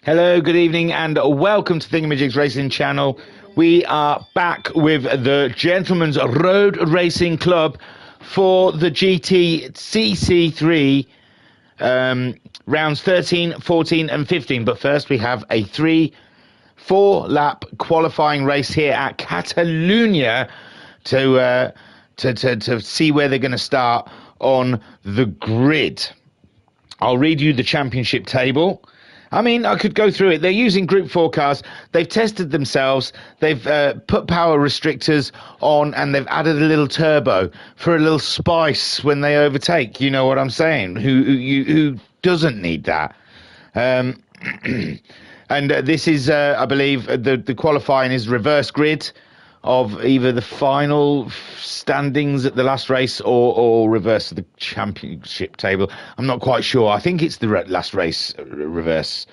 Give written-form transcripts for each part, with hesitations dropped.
Hello, good evening, and welcome to Thingamajigs Racing Channel. We are back with the Gentlemen's Road Racing Club for the GTCC 3 rounds 13, 14 and 15. But first we have a 3-4 lap qualifying race here at Catalonia to see where they're going to start on the grid. I'll read you the championship table. I mean, I could go through it. They're using Group 4 cars. They've tested themselves. They've put power restrictors on, and they've added a little turbo for a little spice when they overtake. You know what I'm saying? Who doesn't need that? And this is, I believe, the qualifying is reverse grid of either the final standings at the last race or reverse of the championship table. I'm not quite sure. I think it's the last race reverse.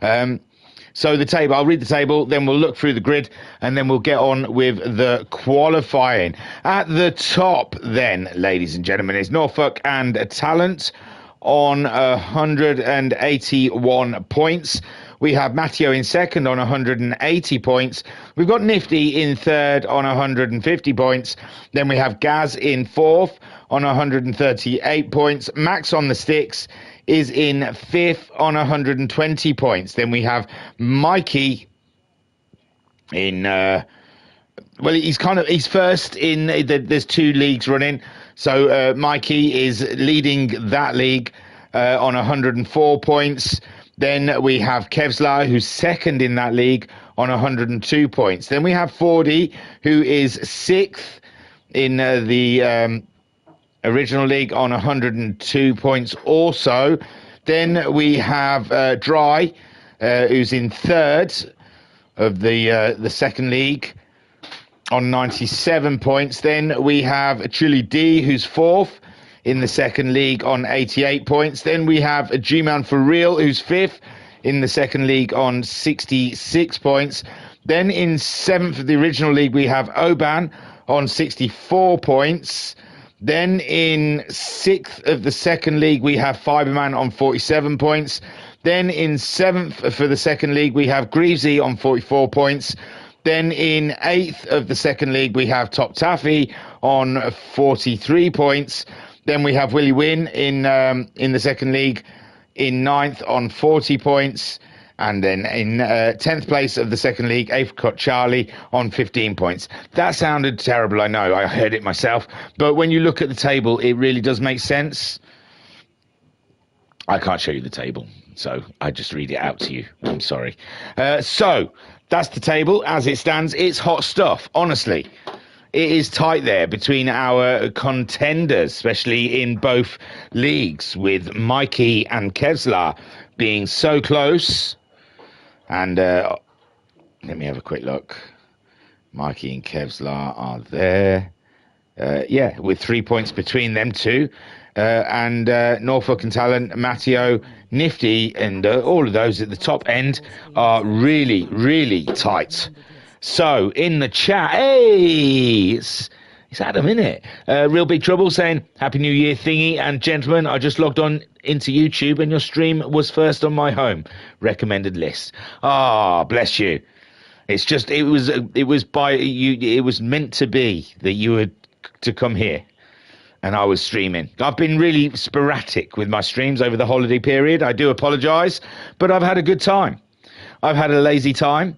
So the table, I'll read the table, then we'll look through the grid, and then we'll get on with the qualifying. At the top then, ladies and gentlemen, is Norfolk and Talent on 181 points. We have Matteo in second on 180 points. We've got Nifty in third on 150 points. Then we have Gaz in fourth on 138 points. Max on the sticks is in fifth on 120 points. Then we have Mikey in he's first in there's two leagues running. So Mikey is leading that league on 104 points. Then we have Kevslar, who's second in that league on 102 points. Then we have Fordy, who is sixth in the original league on 102 points also. Then we have Dry, who's in third of the second league on 97 points. Then we have Chili D, who's fourth in the second league on 88 points. Then we have G-Man for Real, who's fifth in the second league on 66 points. Then in seventh of the original league, we have Oban on 64 points. Then in sixth of the second league, we have Fiberman on 47 points. Then in seventh for the second league, we have Greavesy on 44 points. Then in eighth of the second league, we have Top Taffy on 43 points. Then we have Willie Wynn in the second league in ninth on 40 points. And then in 10th place of the second league, Apricot Charlie on 15 points. That sounded terrible, I know. I heard it myself. But when you look at the table, it really does make sense. I can't show you the table, so I just read it out to you. I'm sorry. So that's the table as it stands. It's hot stuff, honestly. It is tight there between our contenders, especially in both leagues, with Mikey and Kevslar being so close. And let me have a quick look. Mikey and Kevslar are there. With 3 points between them two. And Norfolk and Talent, Matteo, Nifty, and all of those at the top end are really, really tight. So, in the chat, hey, it's Adam, innit? Real Big Trouble saying, Happy New Year, Thingy, and gentlemen, I just logged on into YouTube and your stream was first on my home recommended list. Ah, bless you. It's just, it was by you, it was meant to be that you were to come here. And I was streaming. I've been really sporadic with my streams over the holiday period. I do apologise, but I've had a good time. I've had a lazy time.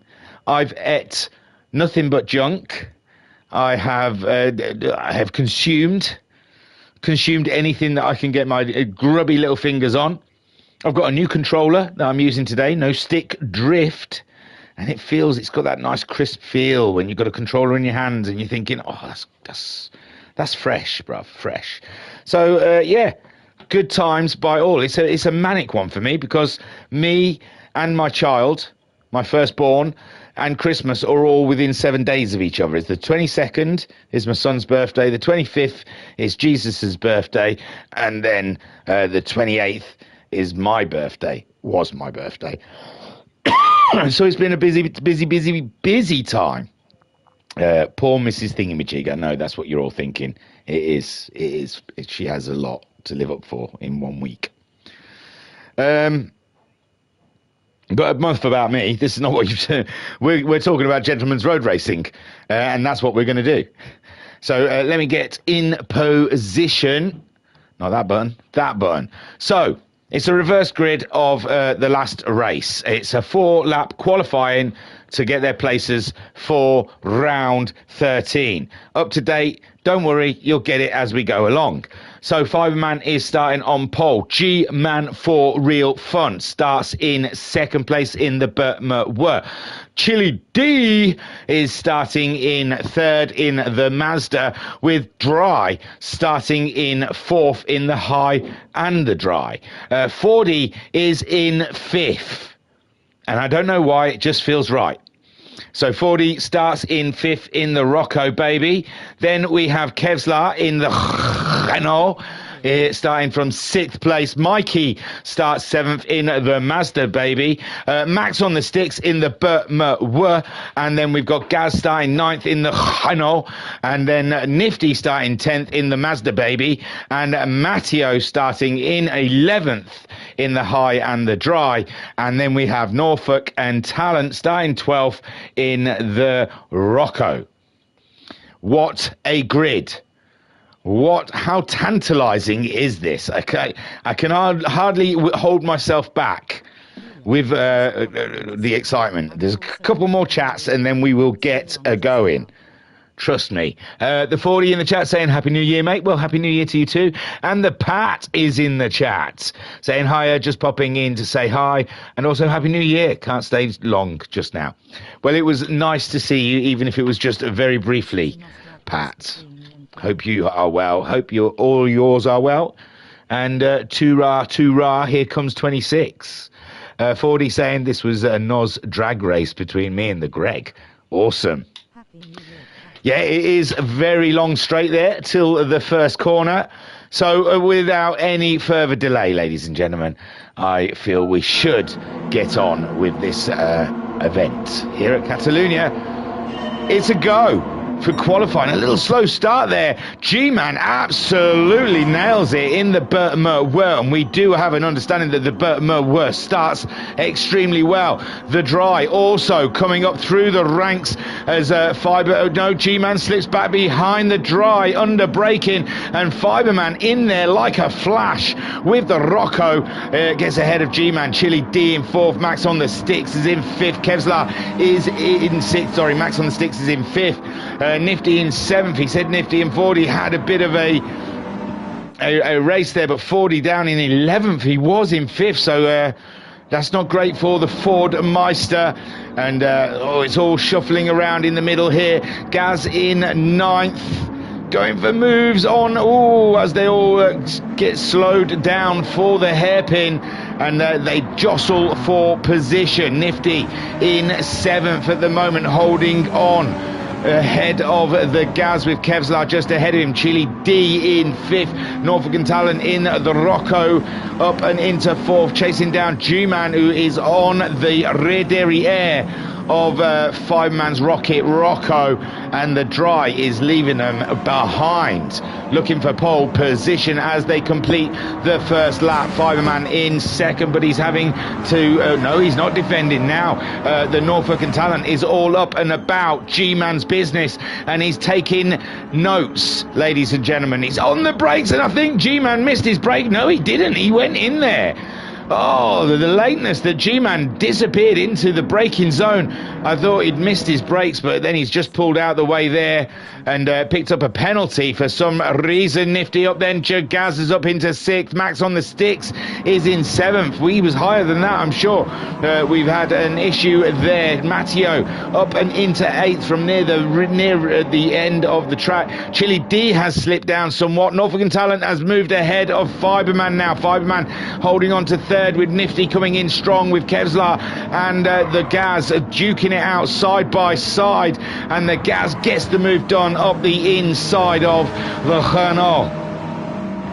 I've ate nothing but junk. I have consumed anything that I can get my grubby little fingers on. I've got a new controller that I'm using today, No Stick Drift, and it's got that nice crisp feel when you've got a controller in your hands and you're thinking, oh, that's fresh, bruv, fresh. So good times by all. It's a manic one for me because me and my child, my firstborn, and Christmas are all within 7 days of each other. It's the 22nd is my son's birthday, the 25th is Jesus's birthday, and then the 28th is my birthday, was my birthday. So it's been a busy time. Poor Mrs. Thingamajig, I know that's what you're all thinking. It is. She has a lot to live up for in 1 week. But a month about me. This is not what you've. We're talking about gentlemen's road racing, and that's what we're going to do. So let me get in position. Not that button. That button. So it's a reverse grid of the last race. It's a 4-lap qualifying to get their places for round 13. Up to date. Don't worry, you'll get it as we go along. So Fiberman is starting on pole. G-Man for Real Fun starts in second place in the BMW. Chili D is starting in third in the Mazda, with Dry starting in fourth in the high and the dry. Fordy is in fifth, and I don't know why, it just feels right. So Fordy starts in fifth in the Rocco, baby. Then we have Kevlar in the Renault, starting from sixth place. Mikey starts seventh in the Mazda, baby. Max on the sticks in the BMW. And then we've got Gaz starting ninth in the Renault. And then Nifty starting 10th in the Mazda, baby. And Matteo starting in 11th in the high and the dry. And then we have Norfolk and Talent starting 12th in the Rocco. What a grid. How tantalizing is this? Okay, I can hardly hold myself back with the excitement. There's a couple more chats and then we will get going. Trust me. The 40 in the chat saying Happy New Year, mate. Well, Happy New Year to you too. And the Pat is in the chat saying hi, just popping in to say hi. And also Happy New Year. Can't stay long just now. Well, it was nice to see you, even if it was just very briefly, Pat. Hope you are well. Hope all yours are well. And toorah, here comes 26. 40 saying this was a Noz drag race between me and the Greg. Awesome. Yeah, it is a very long straight there till the first corner. So without any further delay, ladies and gentlemen, I feel we should get on with this event here at Catalunya. It's a go for qualifying. A little slow start there. G-Man absolutely nails it in the BMW, and we do have an understanding that the BMW starts extremely well. The dry also coming up through the ranks as G-Man slips back behind the dry, under braking, and Fiberman in there like a flash with the Rocco. Gets ahead of G-Man. Chili D in fourth. Max on the sticks is in fifth. Kevlar is in sixth. Sorry, Max on the sticks is in fifth. Nifty in seventh. He said Nifty and Fordy had a bit of a race there, but Fordy down in 11th. He was in fifth, so that's not great for the Ford Meister. And it's all shuffling around in the middle here. Gaz in ninth, going for moves on as they all get slowed down for the hairpin, and they jostle for position. Nifty in seventh at the moment, holding on ahead of the Gaz, with Kevlar just ahead of him. Chili D in fifth. Norfolk and Talent in the Rocco, up and into fourth, chasing down G-Man, who is on the rear derriere of Fiberman's Rocket Rocco, and the dry is leaving them behind, looking for pole position as they complete the first lap. Fiberman in second, but he's having to no, he's not defending now. The Norfolk and Talent is all up and about G-Man's business, and he's taking notes, ladies and gentlemen. He's on the brakes, and I think G-Man missed his brake. No, he didn't. He went in there. Oh, the lateness that G-Man disappeared into the braking zone. I thought he'd missed his brakes, but then he's just pulled out the way there and picked up a penalty for some reason. Nifty up then. Gaz is up into sixth. Max on the sticks is in seventh. He was higher than that, I'm sure. We've had an issue there. Matteo up and into eighth from near the end of the track. Chili D has slipped down somewhat. Norfolk and Talent has moved ahead of Fiberman now. Fiberman holding on to third, with Nifty coming in strong with Kevlar and the Gaz duking it out side by side, and the Gaz gets the move done up the inside of the Renault.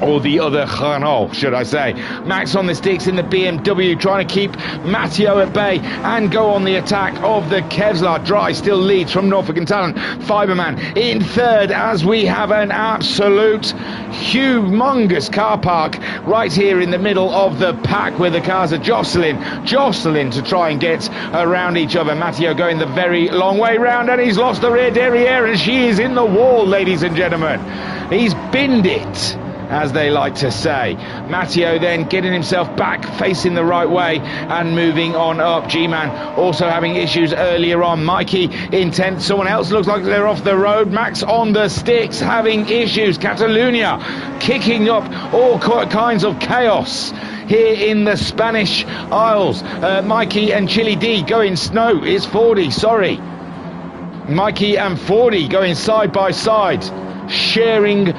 or the other Renault, should I say. Max on the sticks in the BMW, trying to keep Matteo at bay and go on the attack of the Kevlar. Dry still leads from Norfolk and Talent. Fiberman in third, as we have an absolute humongous car park right here in the middle of the pack, where the cars are jostling to try and get around each other. Matteo going the very long way round, and he's lost the rear derriere, and she is in the wall, ladies and gentlemen. He's binned it, as they like to say. Matteo then getting himself back, facing the right way and moving on up. G-Man also having issues earlier on. Mikey in 10th. Someone else looks like they're off the road. Max on the sticks having issues. Catalunya kicking up all kinds of chaos here in the Spanish Isles. Mikey and Chili D going snow. It's Fordy, sorry. Mikey and Fordy going side by side, sharing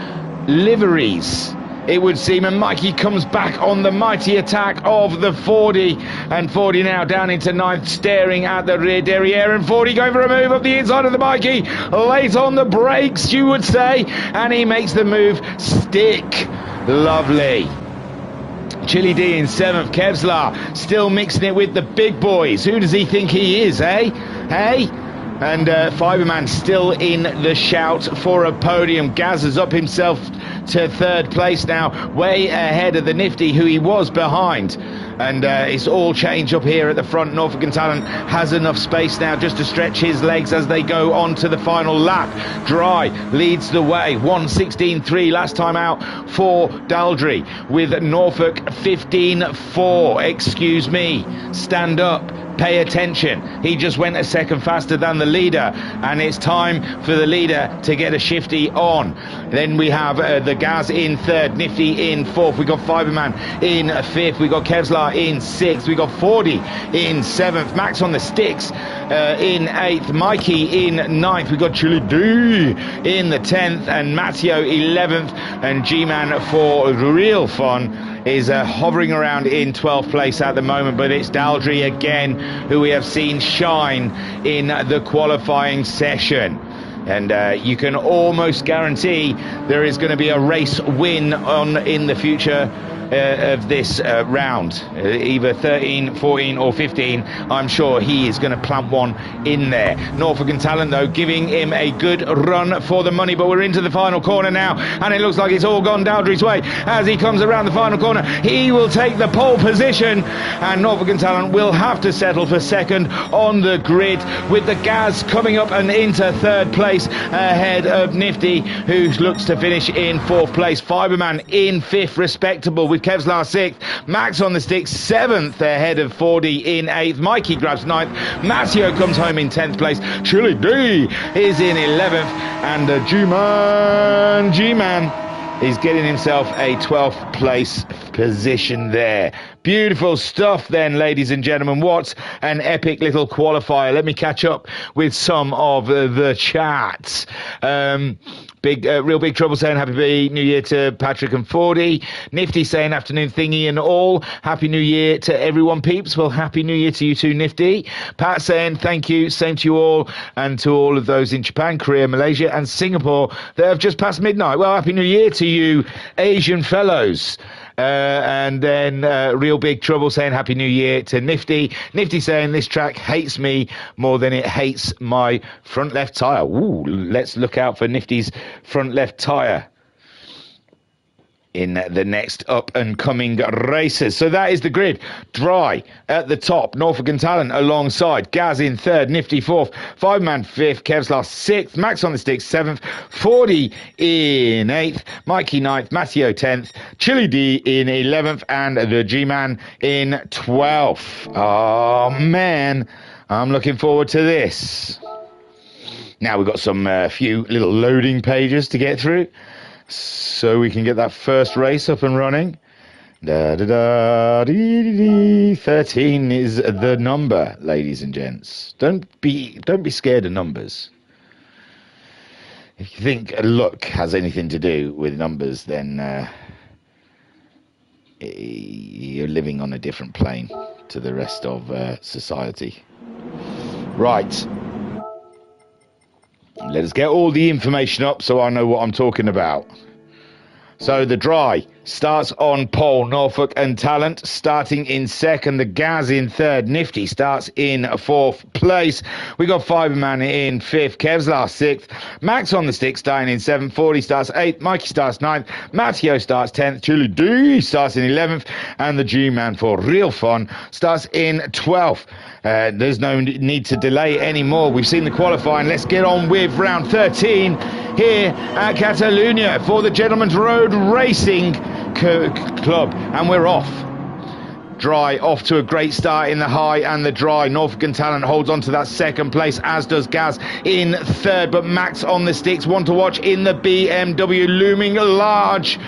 liveries, it would seem, and Mikey comes back on the mighty attack of the Fordy, and Fordy now down into 9th, staring at the rear derriere, and Fordy going for a move up the inside of the Mikey, late on the brakes, you would say, and he makes the move stick. Lovely. Chili D in 7th, Kevlar still mixing it with the big boys. Who does he think he is, eh? Hey? And Fiberman still in the shout for a podium. Gaz has up himself to 3rd place now, way ahead of the Nifty, who he was behind. And it's all change up here at the front. Norfolk and Talent has enough space now just to stretch his legs as they go on to the final lap. Dry leads the way, 1:16.3 last time out for Daldry, with Norfolk 15.4. Excuse me, stand up, pay attention. He just went a second faster than the leader, and it's time for the leader to get a shifty on. Then we have the Gaz in 3rd, Nifty in 4th, we got Fiberman in 5th, we got Kevlar in 6th, we got Fordy in 7th, Max on the sticks in 8th, Mikey in 9th, we got Chili D in the 10th, and Matteo 11th, and G-Man for real fun is hovering around in 12th place at the moment, but it's Daldry again who we have seen shine in the qualifying session. And you can almost guarantee there is going to be a race win on in the future of this round, either 13, 14 or 15. I'm sure he is going to plant one in there. Norfolk and Talent though giving him a good run for the money, but we're into the final corner now, and it looks like it's all gone Daldry's way as he comes around the final corner. He will take the pole position, and Norfolk and Talent will have to settle for 2nd on the grid, with the Gaz coming up and into 3rd place ahead of Nifty, who looks to finish in 4th place. Fiberman in 5th, respectable, with Kevlar 6th, Max on the sticks 7th ahead of Fordy in 8th, Mikey grabs 9th, Matteo comes home in 10th place, Chili D is in 11th, and G-Man is getting himself a 12th place position there. Beautiful stuff then, ladies and gentlemen. What an epic little qualifier. Let me catch up with some of the chats. Real Big Trouble saying Happy New Year to Patrick and Fordy. Nifty saying afternoon thingy and all. Happy New Year to everyone, peeps. Well, Happy New Year to you too, Nifty. Pat saying thank you, same to you all, and to all of those in Japan, Korea, Malaysia and Singapore that have just passed midnight. Well, Happy New Year to you, Asian fellows. And then Real Big Trouble saying Happy New Year to Nifty. Nifty saying this track hates me more than it hates my front left tyre. Ooh, let's look out for Nifty's front left tyre in the next up and coming races. So that is the grid. Dry at the top, Norfolk and Talent alongside, Gaz in 3rd, Nifty 4th, Fiberman 5th, Kevlar 6th, Max on the sticks 7th, Fordy in 8th, Mikey 9th, Matteo 10th, Chili D in 11th, and the G-Man in 12th. Oh man, I'm looking forward to this. Now we've got some few little loading pages to get through, so we can get that first race up and running. 13 is the number, ladies and gents. Don't be scared of numbers. If you think luck has anything to do with numbers, then you're living on a different plane to the rest of society. Right. Let us get all the information up so I know what I'm talking about. So the dry starts on pole, Norfolk and Talent starting in second, the Gaz in third, Nifty starts in fourth place. We got Fiberman in fifth, Kevlar sixth, Max on the stick starting in seventh, 40 starts eighth, Mikey starts ninth, Matteo starts 10th, Chili D starts in 11th, and the G-Man for real fun starts in 12th. There's no need to delay anymore. We've seen the qualifying. Let's get on with round 13 here at Catalonia for the Gentleman's Road Racing Club, and we're off. Dry off to a great start in the high and the dry. Norfolk and Talent holds on to that second place, as does Gaz in third, but Max on the sticks, one to watch in the BMW, looming large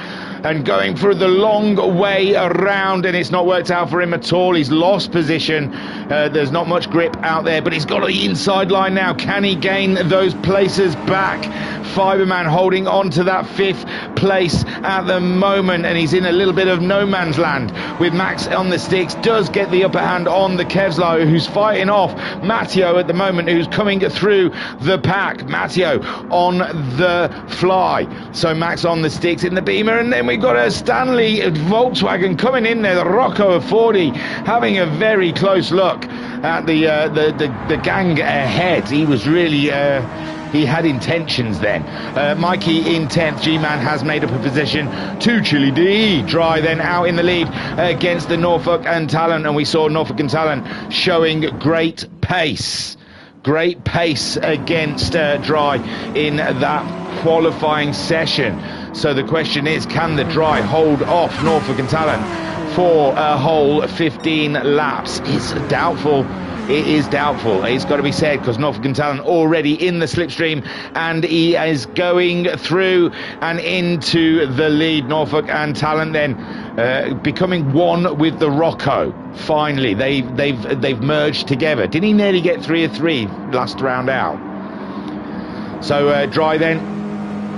and going through the long way around, and it's not worked out for him at all. He's lost position. There's not much grip out there, but he's got the inside line now. Can he gain those places back? Fiberman holding on to that fifth place at the moment, and he's in a little bit of no man's land with Max on the sticks. Does get the upper hand on the Kevlar, who's fighting off Matteo at the moment, who's coming through the pack. Matteo on the fly. So Max on the sticks in the Beamer, and then we've got a Stanley Volkswagen coming in there, the Rocco of 40, having a very close look at the gang ahead. He was really he had intentions then. Mikey in 10th, G-Man has made up a position to Chili D. Dry then out in the lead against the Norfolk and Talent, and we saw Norfolk and Talent showing great pace. Great pace against Dry in that qualifying session. So the question is, can the Dry hold off Norfolk and Talent for a whole 15 laps? It's doubtful. It is doubtful. It's got to be said, because Norfolk and Talent already in the slipstream, and he is going through and into the lead. Norfolk and Talent then becoming one with the Rocco. Finally, they've merged together. Did he nearly get 3 of 3 last round out? So Dry then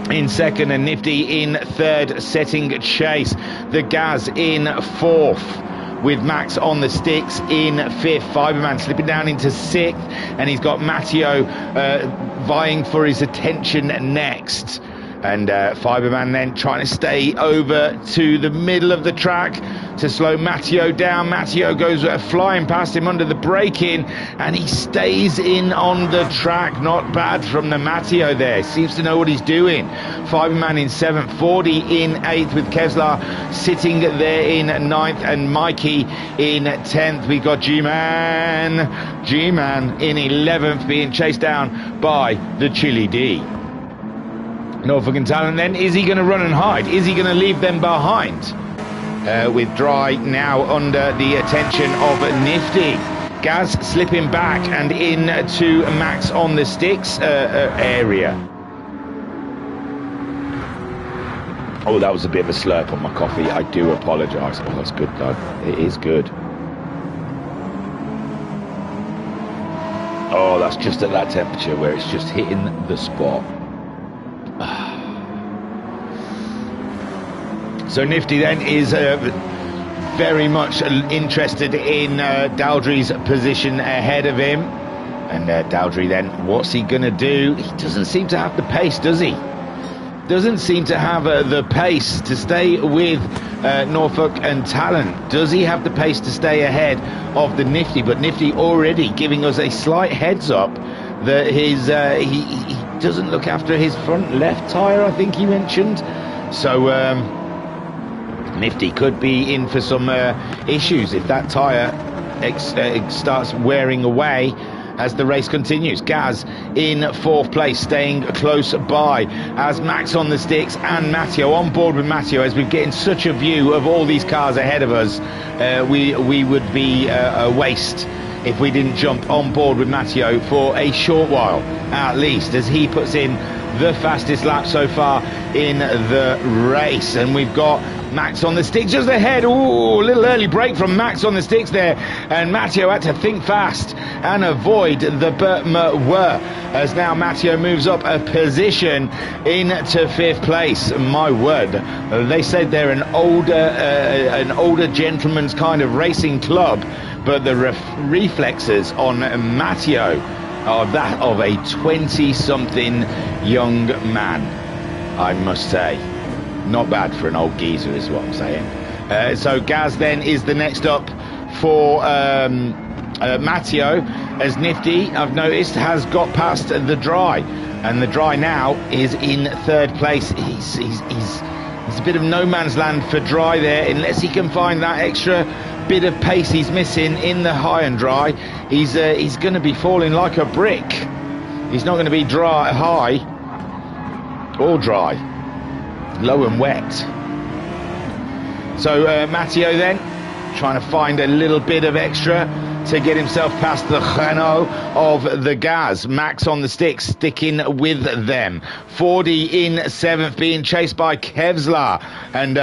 in second, and Nifty in third, setting chase. The Gaz in fourth, with Max on the sticks in fifth. Fiberman slipping down into sixth, and he's got Matteo vying for his attention next. And Fiberman then trying to stay over to the middle of the track to slow Matteo down. Matteo goes flying past him under the braking, and he stays in on the track. Not bad from the Matteo there. Seems to know what he's doing. Fiberman in 7th, 40 in 8th, with Kevlar sitting there in 9th, and Mikey in 10th. We got G-Man in 11th, being chased down by the Chili D. Norfolk and Talent then, is he going to run and hide? Is he going to leave them behind? With Dry now under the attention of Nifty. Gaz slipping back and into Max on the sticks area. Oh, that was a bit of a slurp on my coffee. I do apologise. Oh, that's good though. It is good. Oh, that's just at that temperature where it's just hitting the spot. So Nifty then is very much interested in Dowdry's position ahead of him. And Dowdry then, what's he going to do? He doesn't seem to have the pace, does he? Doesn't seem to have the pace to stay with Norfolk and Talent. Does he have the pace to stay ahead of the Nifty? But Nifty already giving us a slight heads up that his he doesn't look after his front left tyre, I think he mentioned. So Nifty could be in for some issues if that tyre starts wearing away as the race continues. Gaz in 4th place, staying close by, as Max on the sticks and Matteo on board with Matteo. As we're getting such a view of all these cars ahead of us, we would be a waste if we didn't jump on board with Matteo for a short while at least, as he puts in the fastest lap so far in the race. And we've got Max on the sticks just ahead. Ooh, a little early break from Max on the sticks there, and Matteo had to think fast and avoid the Burtmer, as now Matteo moves up a position into 5th place. My word, they said they're an older gentleman's kind of racing club, but the reflexes on Matteo are that of a 20-something young man, I must say. Not bad for an old geezer is what I'm saying. So Gaz then is the next up for Matteo, as Nifty, I've noticed, has got past the dry, and the dry now is in third place. He's a bit of no man's land for dry there, unless he can find that extra bit of pace he's missing in the high and dry. He's going to be falling like a brick. He's not going to be dry, high or dry, low and wet. So Matteo then trying to find a little bit of extra to get himself past the Renault of the Gaz. Max on the sticks, sticking with them. 40 in 7th, being chased by Kevlar. And,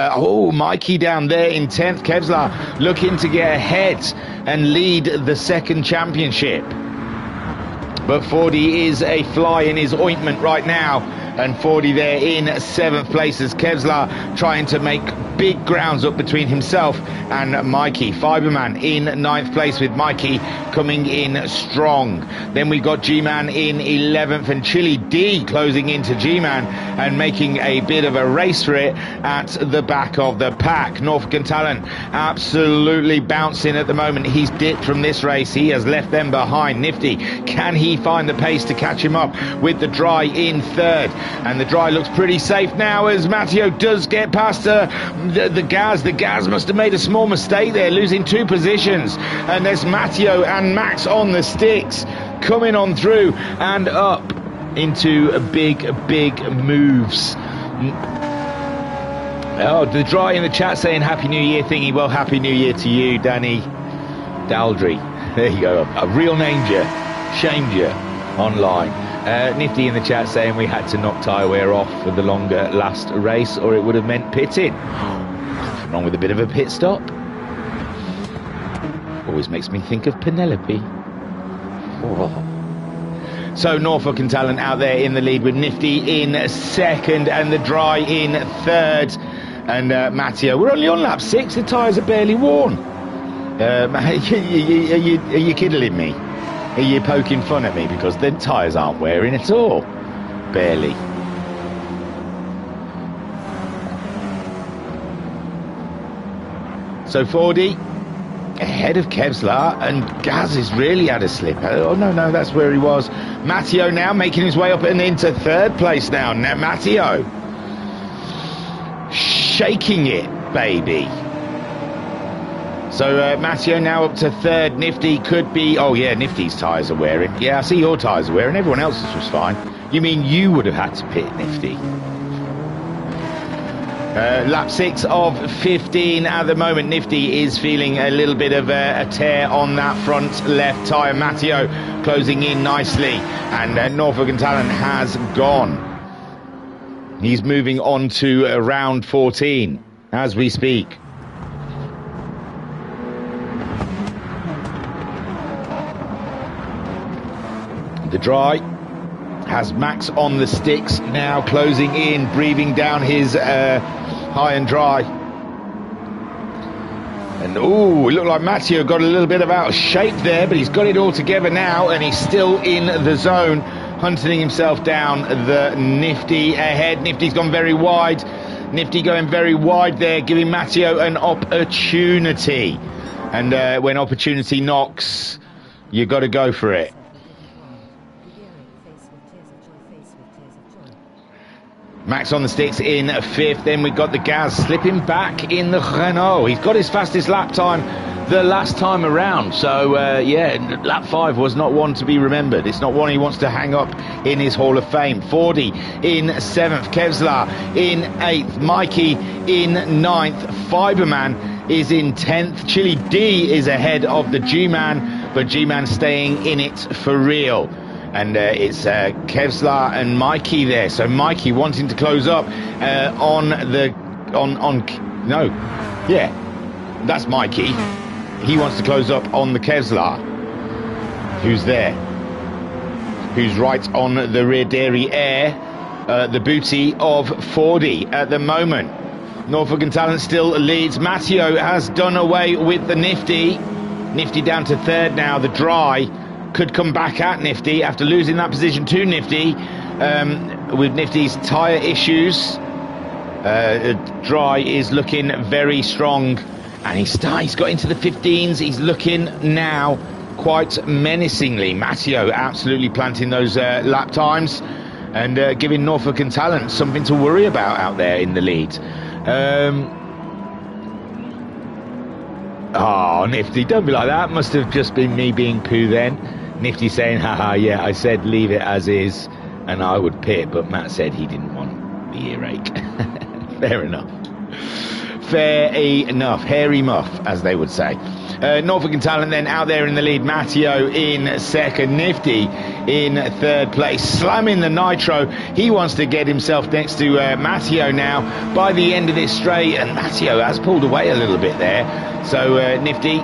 Mikey down there in 10th. Kevlar looking to get ahead and lead the second championship. But 40 is a fly in his ointment right now. And 40 there in 7th place as Kevlar trying to make big grounds up between himself and Mikey. Fiberman in 9th place, with Mikey coming in strong. Then we got G-Man in 11th, and Chili D closing into G-Man and making a bit of a race for it at the back of the pack. Norfolk and Talent absolutely bouncing at the moment. He's dipped from this race. He has left them behind. Nifty, can he find the pace to catch him up with the dry in third? And the dry looks pretty safe now as Matteo does get past the Gaz. The Gaz must have made a small mistake there, losing 2 positions. And there's Matteo and Max on the sticks, coming on through and up into big moves. Oh, the dry in the chat saying Happy New Year thingy. Well, Happy New Year to you, Danny Daldry. There you go. A real named you, shamed you online. Nifty in the chat saying we had to knock tyre wear off for the longer last race, or it would have meant pitting. Nothing wrong with a bit of a pit stop. Always makes me think of Penelope. Oh. So Norfolk and Talent out there in the lead, with Nifty in second and the dry in third. And Matteo, we're only on lap 6. The tyres are barely worn. Are you kidding me? Are you poking fun at me? Because the tyres aren't wearing at all. Barely. So 40 ahead of Kevlar, and Gaz has really had a slip. Oh, no, that's where he was. Matteo now making his way up and into third place now. Matteo shaking it, baby. So Matteo now up to third. Nifty could be... Oh, yeah, Nifty's tyres are wearing. Yeah, I see your tyres are wearing. Everyone else's was fine. You mean you would have had to pit, Nifty? Lap 6 of 15 at the moment. Nifty is feeling a little bit of a tear on that front left tyre. Matteo closing in nicely. And Norfolk and Talent has gone. He's moving on to round 14 as we speak. The dry has Max on the sticks now, closing in, breathing down his high and dry. And oh, it looked like Matteo got a little bit of out of shape there, but he's got it all together now, and he's still in the zone, hunting himself down the Nifty ahead. Nifty's gone very wide. Nifty going very wide there, giving Matteo an opportunity. And when opportunity knocks, you got to go for it. Max on the sticks in 5th. Then we got the Gaz slipping back in the Renault. He's got his fastest lap time the last time around. So, yeah, lap 5 was not one to be remembered. It's not one he wants to hang up in his Hall of Fame. 40 in 7th. Kevlar in 8th. Mikey in 9th. Fiberman is in 10th. Chili D is ahead of the G-Man, but G-Man staying in it for real. And it's Kevlar and Mikey there. So Mikey wanting to close up that's Mikey. He wants to close up on the Kevlar, who's there, who's right on the rear dairy air, the booty of 40 at the moment. Norfolk and Talent still leads. Matteo has done away with the Nifty. Nifty down to third now. The dry could come back at Nifty after losing that position to Nifty with Nifty's tyre issues. Dry is looking very strong, and he's got into the 15s. He's looking now quite menacingly. Matteo absolutely planting those lap times and giving Norfolk and Talent something to worry about out there in the lead. Oh, Nifty, don't be like that. Must have just been me being poo then. Nifty saying, haha, yeah, I said leave it as is and I would pit, but Matt said he didn't want the earache. Fair enough. Fair enough. Hairy muff, as they would say. Norfolk and Talent then out there in the lead. Matteo in second. Nifty in third place. Slamming the nitro. He wants to get himself next to Matteo now by the end of this straight. And Matteo has pulled away a little bit there. So Nifty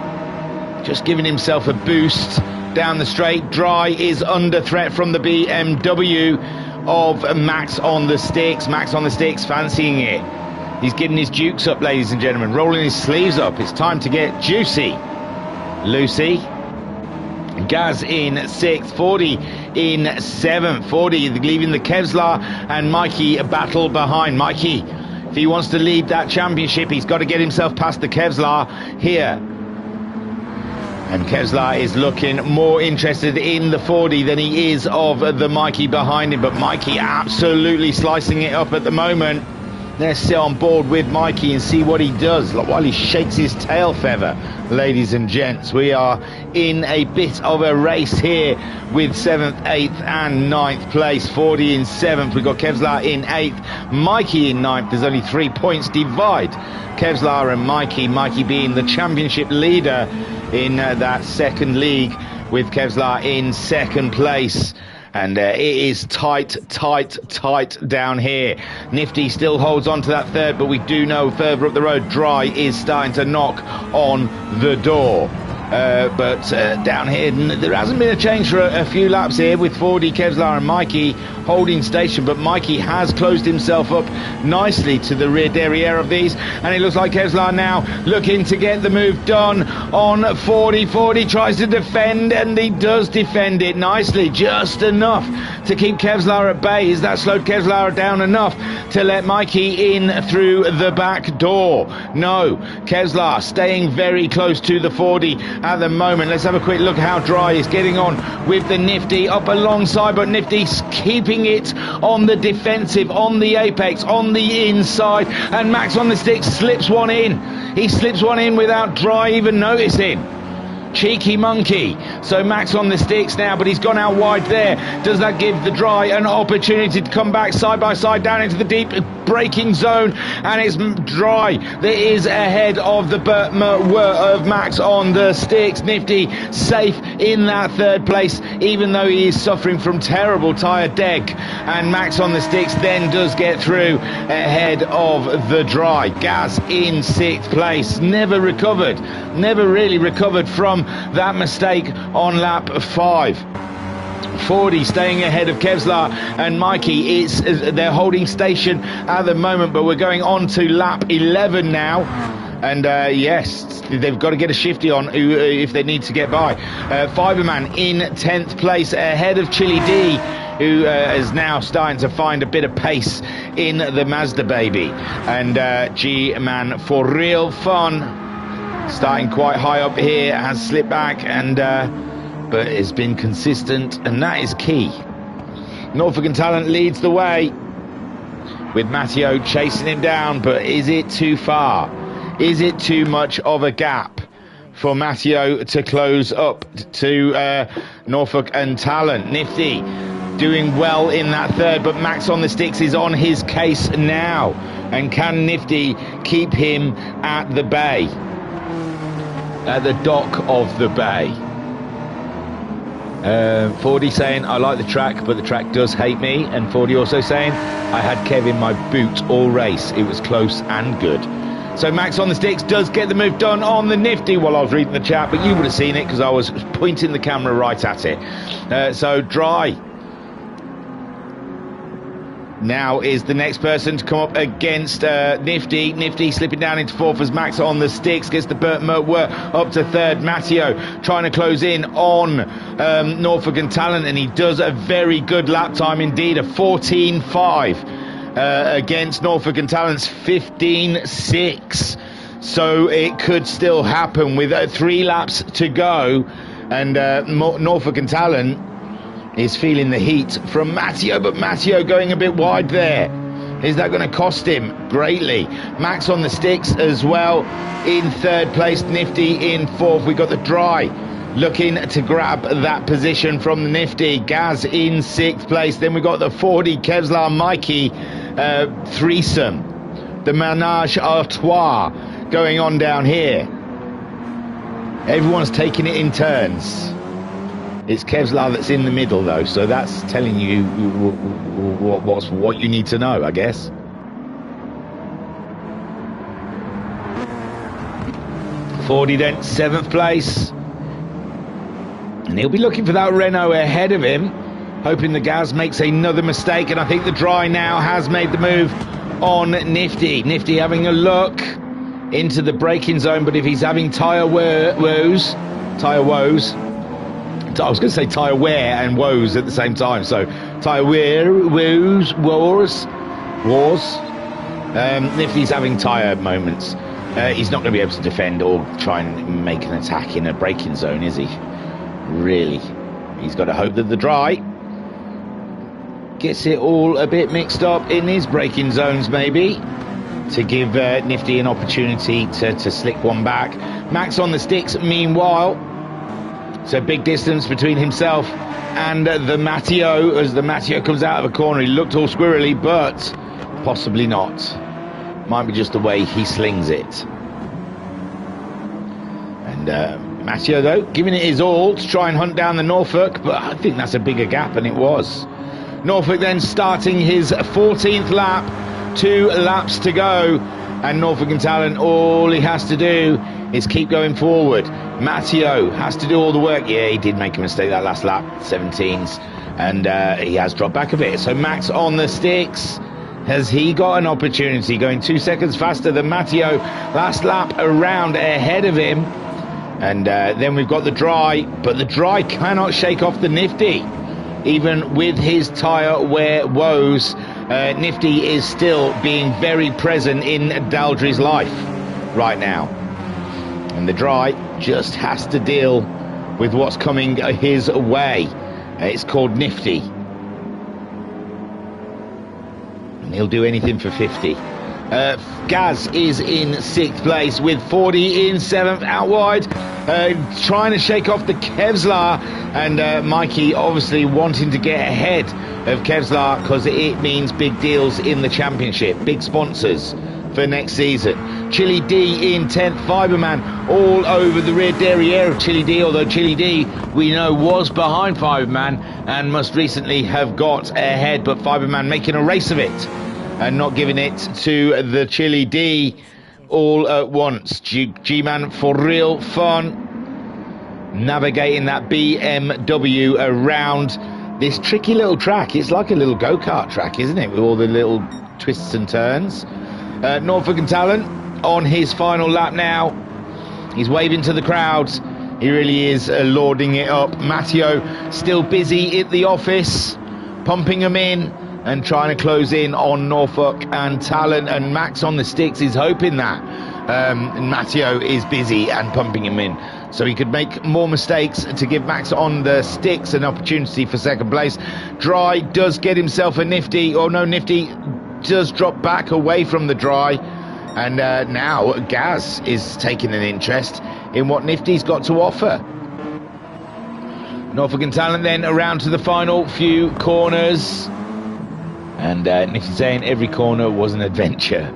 just giving himself a boost down the straight. Dry is under threat from the BMW of Max on the sticks. Max on the sticks fancying it. He's getting his dukes up, ladies and gentlemen, rolling his sleeves up. It's time to get juicy. Lucy. Gaz in 6th, 40 in 7th, 40 leaving the Kevlar and Mikey a battle behind. Mikey, if he wants to lead that championship, he's got to get himself past the Kevlar here. And Kevlar is looking more interested in the 40 than he is of the Mikey behind him. But Mikey absolutely slicing it up at the moment. Let's sit on board with Mikey and see what he does while he shakes his tail feather. Ladies and gents, we are in a bit of a race here with 7th, 8th and 9th place. 40 in 7th. We've got Kevlar in 8th, Mikey in 9th. There's only 3 points divide Kevlar and Mikey. Mikey being the championship leader in that second league, with Kevlar in second place. And it is tight down here. Nifty still holds on to that third, but we do know further up the road, Dry is starting to knock on the door. But down here, there hasn't been a change for a few laps here, with 40, Kevlar and Mikey holding station, but Mikey has closed himself up nicely to the rear derriere of these, and it looks like Kevlar now looking to get the move done on 40. 40 tries to defend, and he does defend it nicely, just enough to keep Kevlar at bay. Is that slowed Kevlar down enough to let Mikey in through the back door? No, Kevlar staying very close to the 40 at the moment. Let's have a quick look how Dry is getting on with the Nifty up alongside, but Nifty's keeping it on the defensive, on the apex, on the inside, and Max on the stick slips one in. He slips one in without Dry even noticing. Cheeky monkey. So Max on the sticks now, but he's gone out wide there. Does that give the Dry an opportunity to come back side by side down into the deep braking zone? And it's Dry that is ahead of the of Max on the sticks. Nifty safe in that third place, even though he is suffering from terrible tyre deg. And Max on the sticks then does get through ahead of the Dry. Gaz in 6th place. Never really recovered from that mistake on lap 5. 40 staying ahead of Kevlar and Mikey. They're holding station at the moment, but we're going on to lap 11 now. And yes, they've got to get a shifty on if they need to get by. Fiberman in 10th place ahead of Chili D, who is now starting to find a bit of pace in the Mazda baby. And G-Man for real fun, starting quite high up here, has slipped back and but has been consistent, and that is key. Norfolk and Talent leads the way with Matteo chasing him down, but is it too far? Is it too much of a gap for Matteo to close up to Norfolk and Talent? Nifty doing well in that third, but Max on the sticks is on his case now, and can Nifty keep him at the bay? At the dock of the bay. 40 saying, I like the track, but the track does hate me. And 40 also saying, I had Kev in my boot all race. It was close and good. So Max on the sticks does get the move done on the Nifty. Well, I was reading the chat, but you would have seen it because I was pointing the camera right at it. So Dry now is the next person to come up against Nifty. Nifty slipping down into 4th as Max on the sticks gets the Burt Mertwer up to 3rd. Matteo trying to close in on Norfolk and Talent, and he does a very good lap time indeed, a 14.5. against Norfolk and Talent's 15.6. So it could still happen with 3 laps to go. And Norfolk and Talent is feeling the heat from Matteo, but Matteo going a bit wide there. Is that going to cost him greatly? Max on the sticks as well in 3rd place, Nifty in 4th. We got the Dry looking to grab that position from the Nifty. Gaz in 6th place. Then we got the 40 Kevlar Mikey threesome, the Ménage à Trois going on down here. Everyone's taking it in turns. It's Kevlar that's in the middle though, so that's telling you what you need to know, I guess. Fordy then 7th place, and he'll be looking for that Renault ahead of him, hoping the Gaz makes another mistake. And I think the Dry now has made the move on Nifty. Nifty having a look into the braking zone, but if he's having tyre woes, I was going to say tyre wear and woes at the same time. So tyre wear, woes, wars. Nifty's having tyre moments. He's not going to be able to defend or try and make an attack in a braking zone, is he? Really? He's got to hope that the Dry gets it all a bit mixed up in his braking zones, maybe, to give Nifty an opportunity to slick one back. Max on the sticks, meanwhile. So big distance between himself and the Matteo. As the Matteo comes out of a corner, he looked all squirrely, but possibly not. Might be just the way he slings it. And Matteo, though, giving it his all to try and hunt down the Norfolk, but I think that's a bigger gap, and it was. Norfolk then starting his 14th lap, 2 laps to go, and Norfolk and Talent, all he has to do is keep going forward. Matteo has to do all the work. Yeah, he did make a mistake that last lap, 17s, and he has dropped back a bit. So Max on the sticks. Has he got an opportunity? Going 2 seconds faster than Matteo. Last lap around ahead of him. And then we've got the Dry, but the Dry cannot shake off the Nifty. Even with his tyre wear woes, Nifty is still being very present in Daldry's life right now. And the Dry just has to deal with what's coming his way. It's called Nifty. And he'll do anything for 50. Gaz is in 6th place with 40 in 7th, out wide, trying to shake off the Kevlar, and Mikey obviously wanting to get ahead of Kevlar because it means big deals in the championship, big sponsors for next season. Chili D in 10th, Fiberman all over the rear derriere of Chili D, although Chili D we know was behind Fiberman and must recently have got ahead, but Fiberman making a race of it and not giving it to the Chili D all at once. G-Man for real fun, navigating that BMW around this tricky little track. It's like a little go-kart track, isn't it, with all the little twists and turns. Norfolk and Talent on his final lap now. He's waving to the crowds. He really is lauding it up. Matteo still busy at the office, pumping them in and trying to close in on Norfolk and Talent, and Max on the sticks is hoping that Matteo is busy and pumping him in so he could make more mistakes to give Max on the sticks an opportunity for 2nd place. Dry does get himself a Nifty, or no, Nifty does drop back away from the Dry, and now Gaz is taking an interest in what Nifty's got to offer. Norfolk and Talent then around to the final few corners. And Nifty saying every corner was an adventure.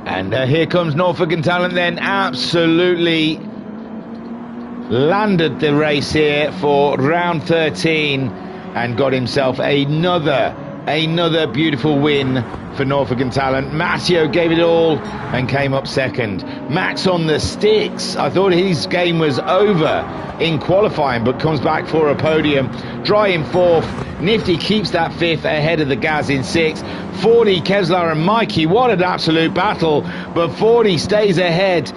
And here comes Norfolk and Talent then, absolutely landed the race here for round 13 and got himself another beautiful win for Norfolk and Talent. Matteo gave it all and came up 2nd. Max on the sticks, I thought his game was over in qualifying, but comes back for a podium. Dry in 4th, Nifty keeps that 5th ahead of the Gaz in 6th. 40, Kevlar and Mikey, what an absolute battle, but 40 stays ahead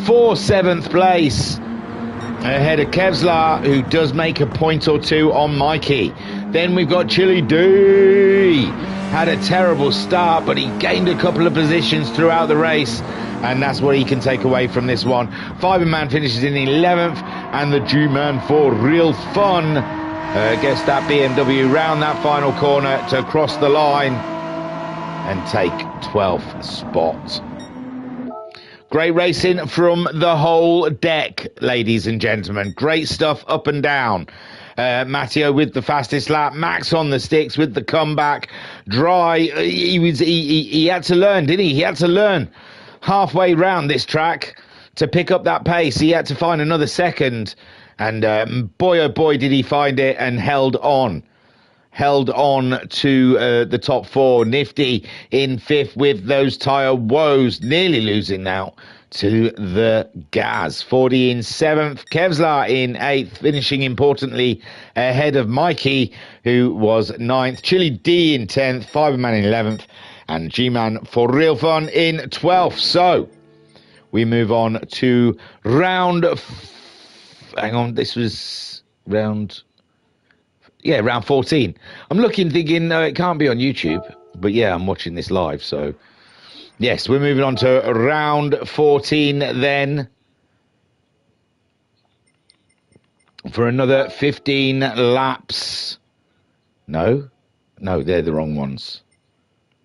for 7th place, ahead of Kevlar, who does make a point or two on Mikey. Then we've got Chili D had a terrible start, but he gained a couple of positions throughout the race, and that's what he can take away from this one. Fiberman finishes in 11th, and the G-Man for real fun gets that BMW round that final corner to cross the line and take 12th spot. Great racing from the whole deck, ladies and gentlemen. Great stuff up and down. Matteo with the fastest lap. Max on the sticks with the comeback. Dry. He had to learn, didn't he? He had to learn halfway round this track to pick up that pace. He had to find another second. And boy, oh boy, did he find it and held on to the top four. Nifty in 5th with those tyre woes, nearly losing out to the Gaz. 40 in 7th. Kevlar in 8th, finishing importantly ahead of Mikey, who was 9th. Chili D in 10th. Fiberman in 11th. And G-Man for real fun in 12th. So we move on to round... hang on, this was round 14. I'm looking, thinking, no, it can't be on YouTube. But yeah, I'm watching this live, so... yes, we're moving on to round 14 then. For another 15 laps. No, they're the wrong ones.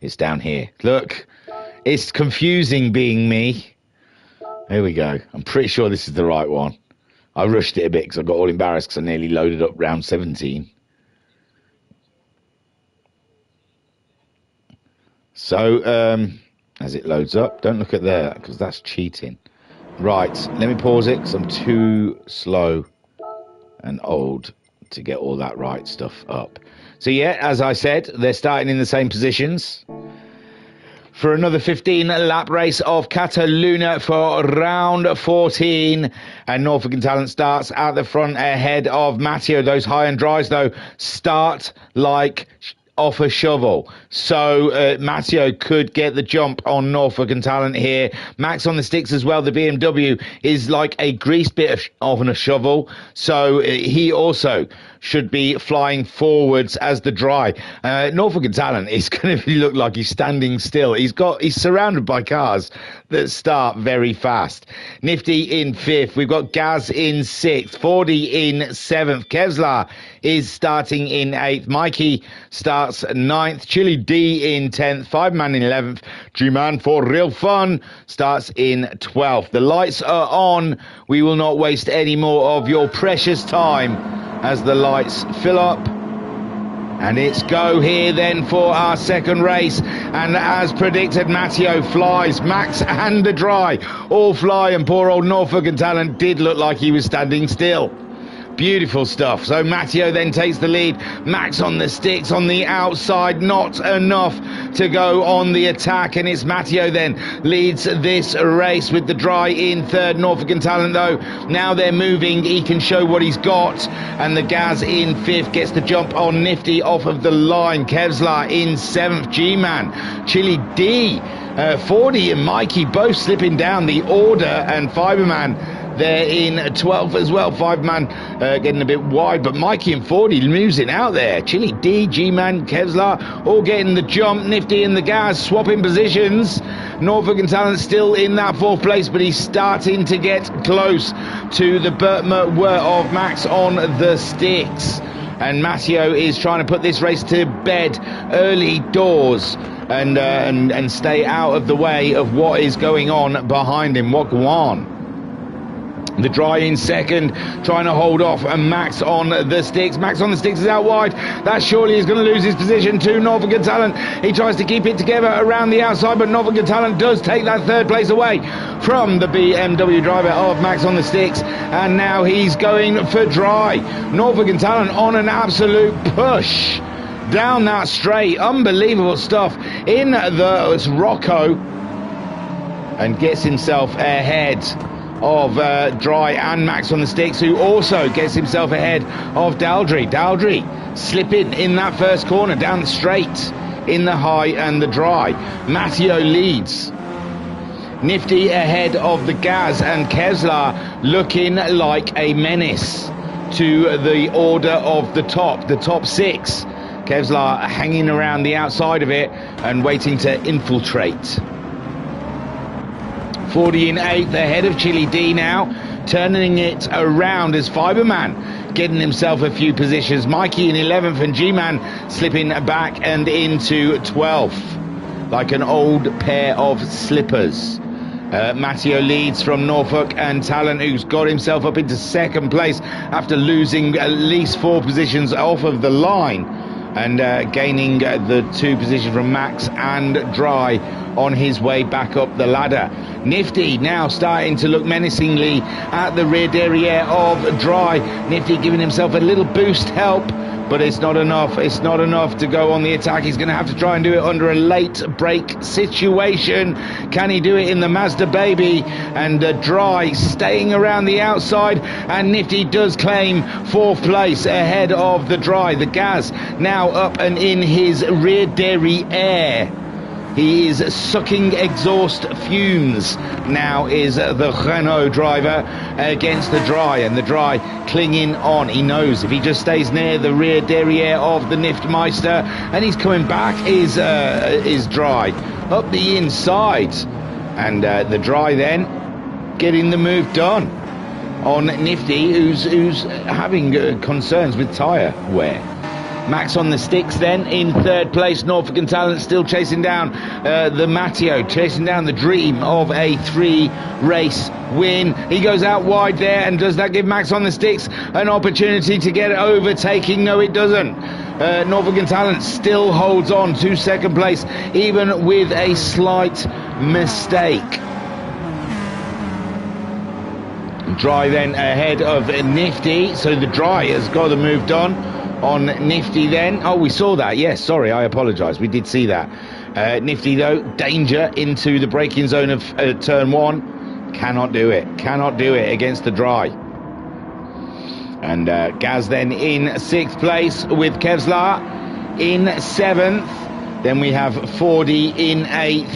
It's down here. Look, it's confusing being me. Here we go. I'm pretty sure this is the right one. I rushed it a bit because I got all embarrassed because I nearly loaded up round 17. So, as it loads up, don't look at there because that's cheating. Right, let me pause it because I'm too slow and old to get all that right stuff up. So yeah, as I said, they're starting in the same positions for another 15 lap race of Catalunya for round 14, and Norfolk and Talent starts at the front ahead of Matteo. Those high and dries though start like off a shovel, so Matteo could get the jump on Norfolk and Talent here. Max on the sticks as well. The BMW is like a grease bit of a shovel, so he also should be flying forwards as the dry. Norfolk and Talent is going to look like he's standing still. He's surrounded by cars that start very fast. Nifty in 5th. We've got Gaz in 6th. 40 in 7th. Kevlar is starting in 8th. Mikey starts 9th. Chili D in 10th. Fiberman in 11th. G-Man for real fun starts in 12th. The lights are on. We will not waste any more of your precious time as the lights fill up. And it's go here then for our second race. And as predicted, Matteo flies. Max and the dry all fly, and poor old Norfolk and Talent did look like he was standing still. Beautiful stuff. So Matteo then takes the lead. Max on the sticks on the outside, not enough to go on the attack, and it's Matteo then leads this race with the dry in 3rd. Norfolk and Talent though, now they're moving. He can show what he's got, and the Gaz in 5th gets the jump on Nifty off of the line. Kevlar in 7th. G-Man, Chili D, 40 and Mikey both slipping down the order, and Fiberman they're in 12th as well. Fiberman getting a bit wide, but Mikey and 40 losing out there. Chili D, G-Man, Kevlar all getting the jump. Nifty and the Gaz swapping positions. Norfolk and Talent still in that 4th place, but he's starting to get close to the Burtmer of Max on the sticks. And Matteo is trying to put this race to bed early doors and stay out of the way of what is going on behind him. What go on? The dry in 2nd, trying to hold off, and Max on the sticks. Max on the sticks is out wide. That surely is going to lose his position to Norfolk and Talent. He tries to keep it together around the outside, but Norfolk and Talent does take that 3rd place away from the BMW driver of Max on the sticks, and now he's going for dry. Norfolk and Talent on an absolute push down that straight. Unbelievable stuff in the Rocco, and gets himself ahead of Dry and Max on the sticks, who also gets himself ahead of Daldry. Daldry slipping in that first corner down the straight in the high and the dry. Matteo leads. Nifty ahead of the Gaz, and Kevlar looking like a menace to the order of the top 6. Kevlar hanging around the outside of it and waiting to infiltrate. 40 in 8th, ahead of Chili D now, turning it around as Fiberman getting himself a few positions. Mikey in 11th and G-Man slipping back and into 12th, like an old pair of slippers. Matteo leads from Norfolk and Talent, who's got himself up into 2nd place after losing at least 4 positions off of the line, and gaining the 2 positions from Max and Dry on his way back up the ladder. Nifty now starting to look menacingly at the rear derriere of Dry. Nifty giving himself a little boost help, but it's not enough. It's not enough to go on the attack. He's going to have to try and do it under a late break situation. Can he do it in the Mazda Baby? And Dry staying around the outside, and Nifty does claim 4th place ahead of the Dry. The Gaz now up and in his rear derriere. He is sucking exhaust fumes. Now is the Renault driver against the Dry, and the Dry clinging on. He knows if he just stays near the rear derriere of the Niftmeister, and he's coming back, is Dry up the inside, and the Dry then getting the move done on Nifty, who's having concerns with tyre wear. Max on the sticks then in 3rd place. Norfolk and Talent still chasing down the Matteo, chasing down the dream of a 3-race win. He goes out wide there, and does that give Max on the sticks an opportunity to get overtaking? No, it doesn't. Norfolk and Talent still holds on to 2nd place, even with a slight mistake. Dry then ahead of Nifty, so the Dry has got the move done on Nifty then. Oh, we saw that. Yes, sorry, I apologise. We did see that. Nifty, though, danger into the braking zone of turn 1. Cannot do it. Cannot do it against the Dry. And Gaz then in 6th place with Kevlar in 7th. Then we have 40 in 8th.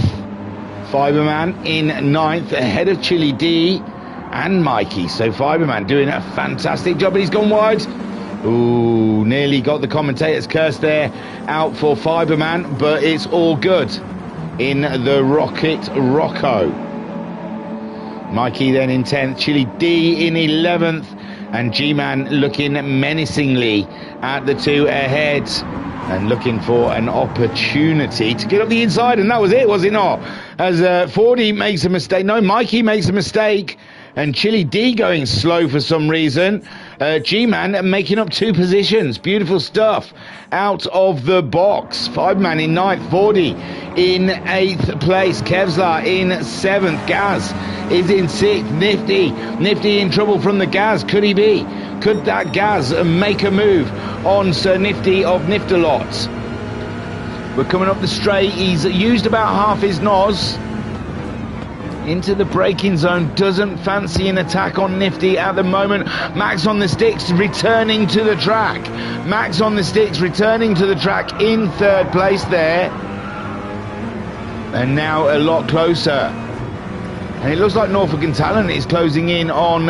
Fiberman in 9th, ahead of Chili D and Mikey. So Fiberman doing a fantastic job, but he's gone wide. Ooh, nearly got the commentator's curse there out for Fiberman, but it's all good in the Rocket Rocco. Mikey then in 10th, Chili D in 11th, and G-Man looking menacingly at the 2 ahead and looking for an opportunity to get up the inside, and that was it, was it not? As 40 makes a mistake. No, Mikey makes a mistake, and Chili D going slow for some reason. G-Man making up 2 positions. Beautiful stuff out of the box. Fiberman in 9th, 40 in 8th place. Kevlar in 7th. Gaz is in 6th. Nifty in trouble from the Gaz. Could he be? Could that Gaz make a move on Sir Nifty of Niftalot? We're coming up the straight. He's used about half his nos into the braking zone. Doesn't fancy an attack on Nifty at the moment. Max on the sticks returning to the track. Max on the sticks returning to the track in 3rd place there, and now a lot closer, and it looks like Norfolk and Talent is closing in on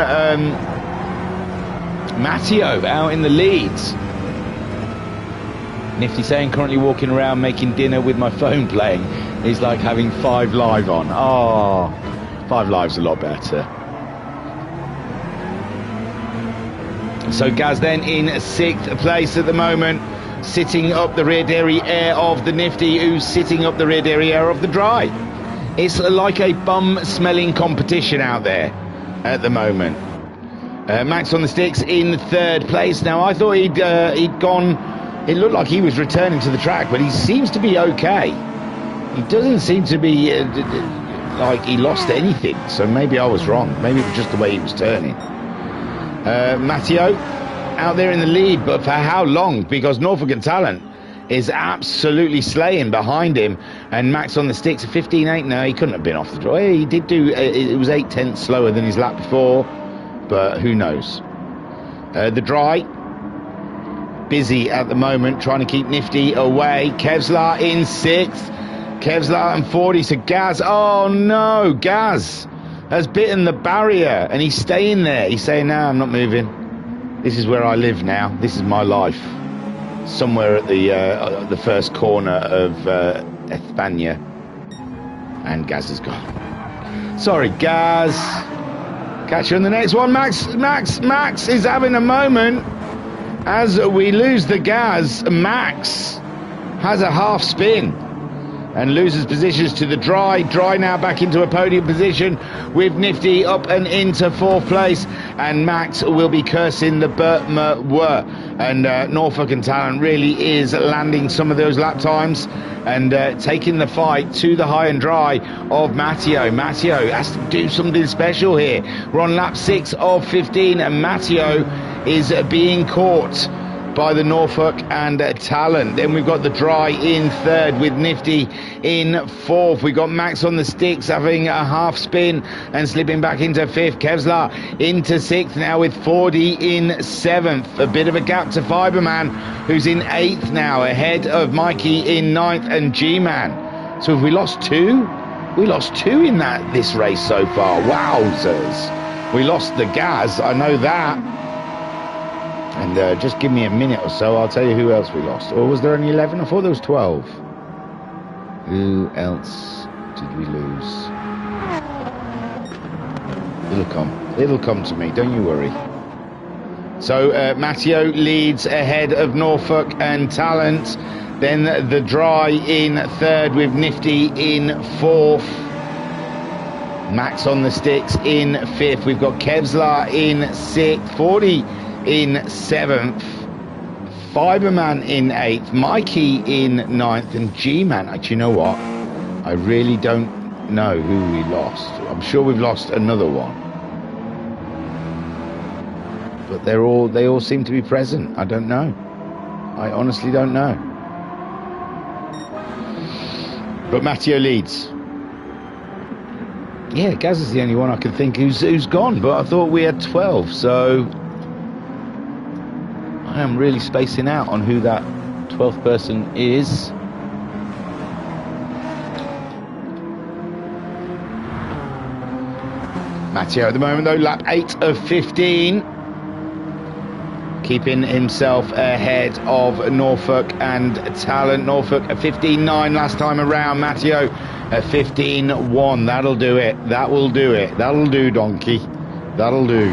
Matteo out in the leads. Nifty saying currently walking around making dinner with my phone playing. It's like having 5 Live on. Oh, 5 Live's a lot better. So Gaz then in 6th place at the moment, sitting up the rear derriere of the Nifty, who's sitting up the rear derriere of the Dry. It's like a bum-smelling competition out there at the moment. Max on the sticks in 3rd place. Now, I thought he'd gone... It looked like he was returning to the track, but he seems to be okay. He doesn't seem to be like he lost anything, so maybe I was wrong. Maybe it was just the way he was turning. Matteo out there in the lead, but for how long? Because Norfolk and Talent is absolutely slaying behind him, and Max on the sticks at 15.8. No, he couldn't have been off the draw. He did do, it was 0.8 slower than his lap before, but who knows. The Dry busy at the moment trying to keep Nifty away. Kevlar in 6th. Kevlar and 40. So Gaz, oh no, Gaz has bitten the barrier and he's staying there. He's saying, no, I'm not moving. This is where I live now. This is my life. somewhere at the first corner of España. And Gaz is gone. Sorry, Gaz. Catch you on the next one. Max is having a moment. As we lose the Gaz, Max has a half spin and loses positions to the Dry. Dry now back into a podium position with Nifty up and into 4th place. And Max will be cursing the Were. And Norfolk and Talent really is landing some of those lap times and taking the fight to the high and dry of Matteo. Matteo has to do something special here. We're on lap 6 of 15 and Matteo is being caught by the Norfolk and Talent. Then we've got the Dry in 3rd with Nifty in 4th. We've got Max on the sticks having a half spin and slipping back into 5th. Kevlar into 6th now with Fordy in 7th. A bit of a gap to Fiberman, who's in 8th now, ahead of Mikey in 9th and G-Man. So have we lost 2? We lost 2 in this race so far. Wowzers. We lost the Gaz, I know that. And just give me a minute or so, I'll tell you who else we lost. Or was there only 11? I thought there was 12. Who else did we lose? It'll come to me, don't you worry. So Matteo leads ahead of Norfolk and Talent. Then the Dry in 3rd with Nifty in 4th. Max on the sticks in 5th. We've got Kevlar in 6th. 40 in 7th, Fiberman in 8th, Mikey in 9th, and G-Man. Do you know what? I really don't know who we lost. I'm sure we've lost another one. But they all seem to be present. I don't know. I honestly don't know. But Matteo leads. Yeah, Gaz is the only one I can think who's gone, but I thought we had 12, so I am really spacing out on who that 12th person is. Matteo at the moment though, lap 8 of 15. Keeping himself ahead of Norfolk and Talent. Norfolk at 15.9 last time around. Matteo at 15.1. That'll do it. That will do it. That'll do, donkey. That'll do.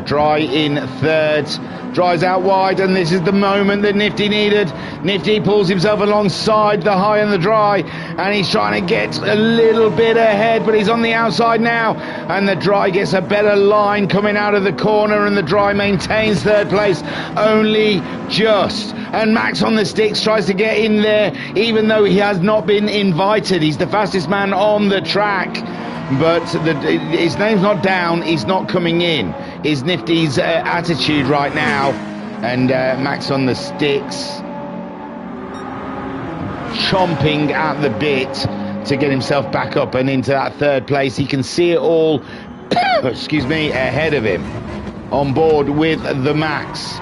Dry in 3rd. Dries out wide, and this is the moment that Nifty needed. Nifty pulls himself alongside the high and the Dry, and he's trying to get a little bit ahead, but he's on the outside now, and the Dry gets a better line coming out of the corner, and the Dry maintains 3rd place only just. And Max on the sticks tries to get in there, even though he has not been invited. He's the fastest man on the track, but his name's not down, he's not coming in, is Nifty's attitude right now. And Max on the sticks, chomping at the bit to get himself back up and into that 3rd place. He can see it all excuse me, ahead of him, on board with the Max.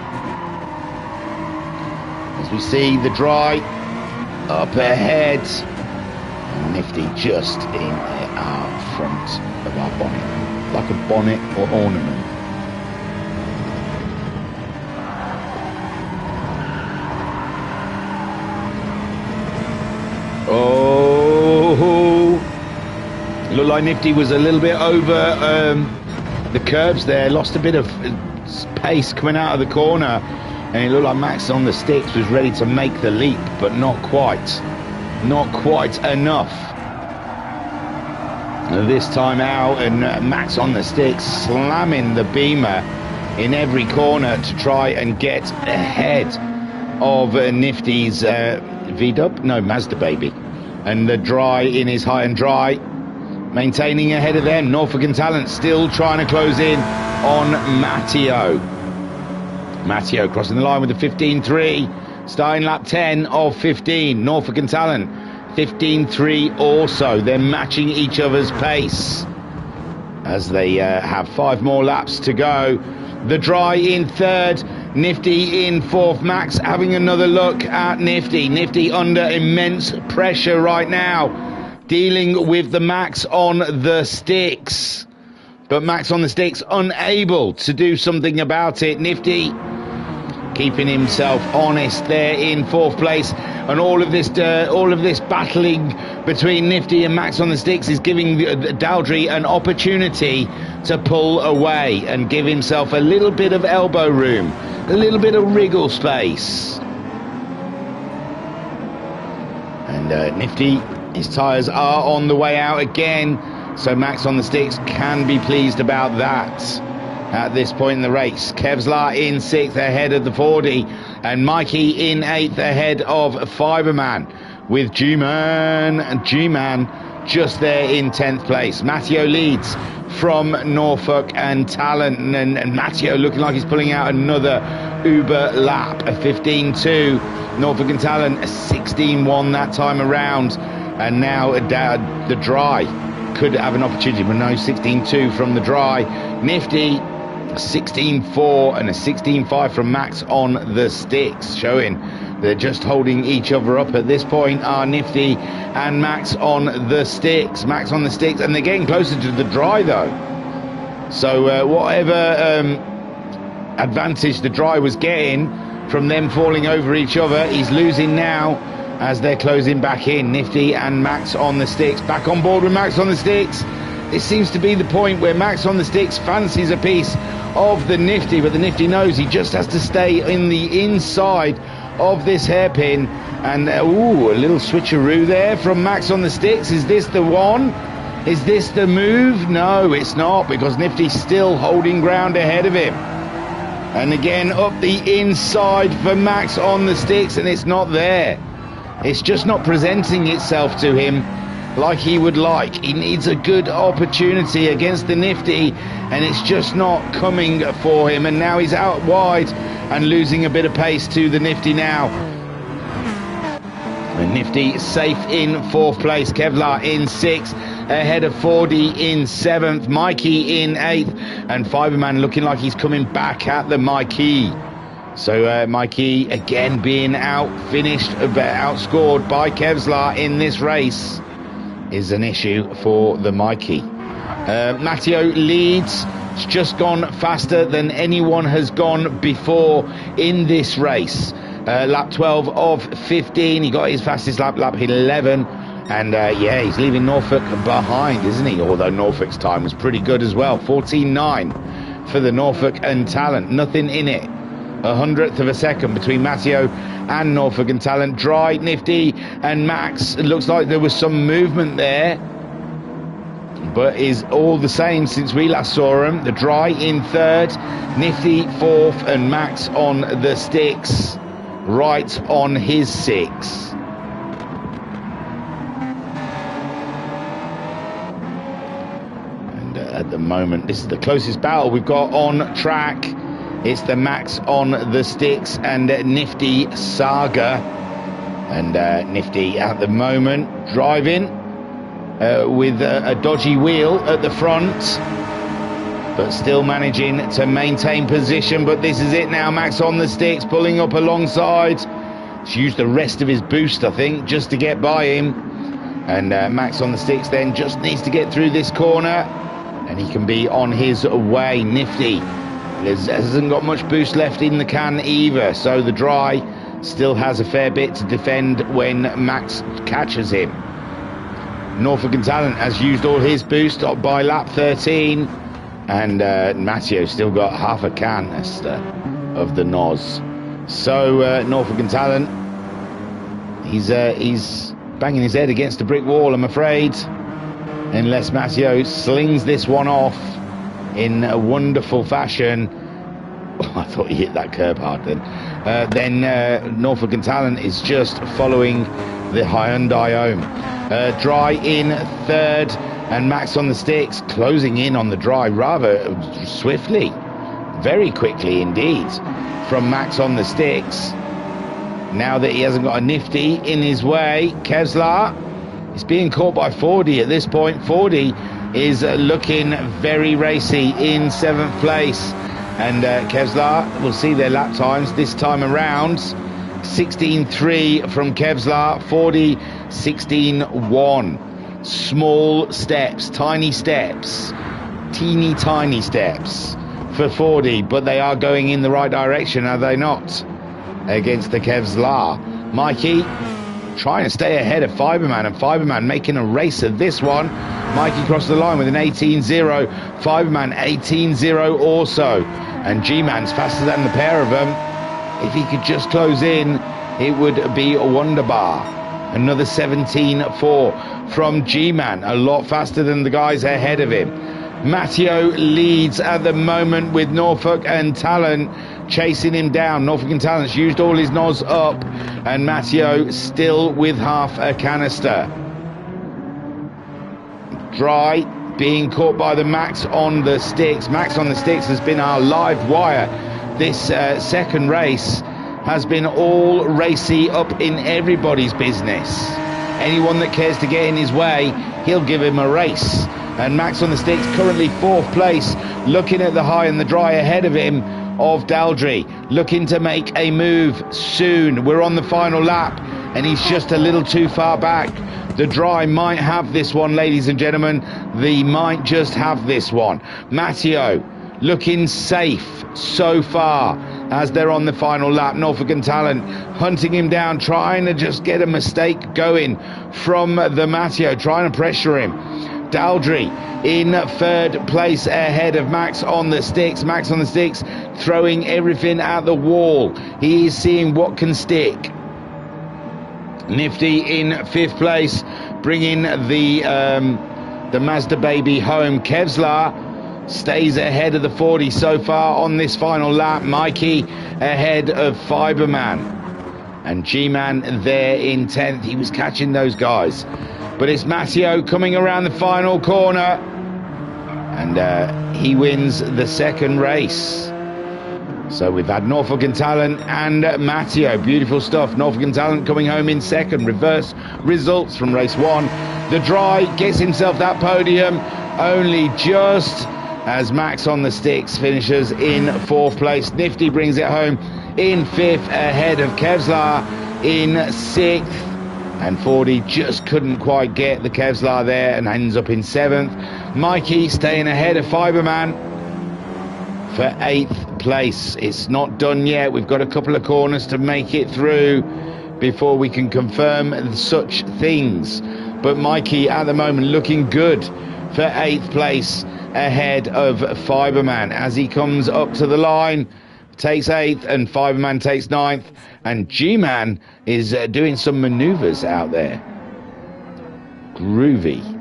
As we see the Dry up ahead, Nifty just in our front of our bonnet, like a bonnet or ornament. Oh, looked like Nifty was a little bit over the curbs there, lost a bit of pace coming out of the corner, and it looked like Max on the sticks was ready to make the leap, but not quite enough this time out. And Max on the sticks slamming the Beamer in every corner to try and get ahead of Nifty's Mazda baby, and the Dry in his high and dry, maintaining ahead of them. Norfolk and Talent still trying to close in on Matteo. Matteo crossing the line with the 15.3, starting lap 10 of 15. Norfolk and Talent 15.3 also. They're matching each other's pace as they have 5 more laps to go. The Dry in 3rd, Nifty in 4th. Max having another look at Nifty. Nifty under immense pressure right now, dealing with the Max on the sticks. But Max on the sticks unable to do something about it. Nifty keeping himself honest there in 4th place. And all of this battling between Nifty and Max on the Sticks is giving Dowdry an opportunity to pull away and give himself a little bit of elbow room, a little bit of wriggle space. And Nifty, his tyres are on the way out again, so Max on the Sticks can be pleased about that at this point in the race. Kevlar in 6th ahead of the 40, and Mikey in 8th ahead of Fiberman, with G-Man just there in 10th place. Matteo leads from Norfolk and Talent, and Matteo looking like he's pulling out another Uber lap, a 15.2. Norfolk and Talent a 16.1 that time around, and now the Dry could have an opportunity, but no, 16.2 from the Dry. Nifty 16.4 and a 16.5 from Max on the Sticks, showing they're just holding each other up at this point are Nifty and Max on the Sticks. Max on the Sticks, and they're getting closer to the Dry though. So whatever advantage the Dry was getting from them falling over each other, he's losing now as they're closing back in. Nifty and Max on the Sticks back on board with Max on the Sticks. This seems to be the point where Max on the Sticks fancies a piece of the Nifty, but the Nifty knows he just has to stay in the inside of this hairpin. And a little switcheroo there from Max on the Sticks. Is this the one? Is this the move? No, it's not, because Nifty's still holding ground ahead of him. And again up the inside for Max on the Sticks, and it's not there. It's just not presenting itself to him like he would like. He needs a good opportunity against the Nifty, and it's just not coming for him. And now he's out wide and losing a bit of pace to the Nifty now. The Nifty safe in 4th place. Kevlar in 6th ahead of 40 in 7th. Mikey in 8th, and Fiberman looking like he's coming back at the Mikey. So Mikey again being outscored by Kevlar in this race is an issue for the Mikey. Matteo leads. It's just gone faster than anyone has gone before in this race. Lap 12 of 15. He got his fastest lap 11. And he's leaving Norfolk behind, isn't he? Although Norfolk's time was pretty good as well. 14.9 for the Norfolk and Talent. Nothing in it. 100th of a second between Matteo and Norfolk and Talent. Dry, Nifty and Max. It looks like there was some movement there, but is all the same since we last saw him. The Dry in 3rd, Nifty 4th, and Max on the Sticks right on his 6. And at the moment, this is the closest battle we've got on track. It's the Max on the Sticks and Nifty saga. And Nifty at the moment driving with a dodgy wheel at the front, but still managing to maintain position. But this is it now. Max on the Sticks pulling up alongside. He's used the rest of his boost, I think, just to get by him. And Max on the Sticks then just needs to get through this corner, and he can be on his way. Nifty hasn't got much boost left in the can either, so the Dry still has a fair bit to defend when Max catches him. Norfolk and Talent has used all his boost by lap 13, and Matteo still got half a canister of the Noz. So Norfolk and Talent, he's banging his head against a brick wall, I'm afraid, unless Matteo slings this one off in a wonderful fashion. I thought he hit that curb hard then. Norfolk and Talent is just following the Hyundai Home. Dry in 3rd, and Max on the Sticks closing in on the Dry rather swiftly, very quickly indeed, from Max on the Sticks. Now that he hasn't got a Nifty in his way, Kevlar is being caught by 40 at this point. 40 is looking very racy in 7th place, and Kevlar will see their lap times this time around. 16.3 from Kevlar, 40 16.1. Small steps, tiny steps, teeny tiny steps for 40, but they are going in the right direction, are they not? Against the Kevlar. Mikey trying to stay ahead of Fiberman, and Fiberman making a race of this one. Mikey crossed the line with an 18.0. Fiberman 18.0 also. And G-Man's faster than the pair of them. If he could just close in, it would be a wonderbar. Another 17.4 from G-Man, a lot faster than the guys ahead of him. Matteo leads at the moment with Norfolk and Talent chasing him down. Norfolk and Talent's used all his NOS up, and Matteo still with half a canister. Dry being caught by the Max on the Sticks. Max on the Sticks has been our live wire. This second race has been all racy, up in everybody's business. Anyone that cares to get in his way, he'll give him a race. And Max on the Sticks currently 4th place, looking at the high and the dry ahead of him of Daldry, looking to make a move soon. We're on the final lap, and he's just a little too far back. The dry might have this one, ladies and gentlemen. They might just have this one. Matteo looking safe so far as they're on the final lap. Norfolk and Talent hunting him down, trying to just get a mistake going from the Matteo, trying to pressure him. Daldry in 3rd place ahead of Max on the Sticks. Max on the Sticks throwing everything at the wall. He is seeing what can stick. Nifty in 5th place, bringing the Mazda baby home. Kevlar stays ahead of the 40 so far on this final lap. Mikey ahead of Fiberman, and G-Man there in 10th. He was catching those guys, but it's Matteo coming around the final corner, and he wins the second race. So we've had Norfolk and Talent and Matteo. Beautiful stuff. Norfolk and Talent coming home in second. Reverse results from race 1. The Dry gets himself that podium only just as Max on the Sticks finishes in 4th place. Nifty brings it home in 5th ahead of Kevlar in 6th. And 40 just couldn't quite get the Kevlar there and ends up in 7th. Mikey staying ahead of Fiberman for 8th place. It's not done yet. We've got a couple of corners to make it through before we can confirm such things. But Mikey at the moment looking good for 8th place ahead of Fiberman as he comes up to the line, takes 8th, and Fiberman takes 9th, and G-Man is doing some maneuvers out there. Groovy.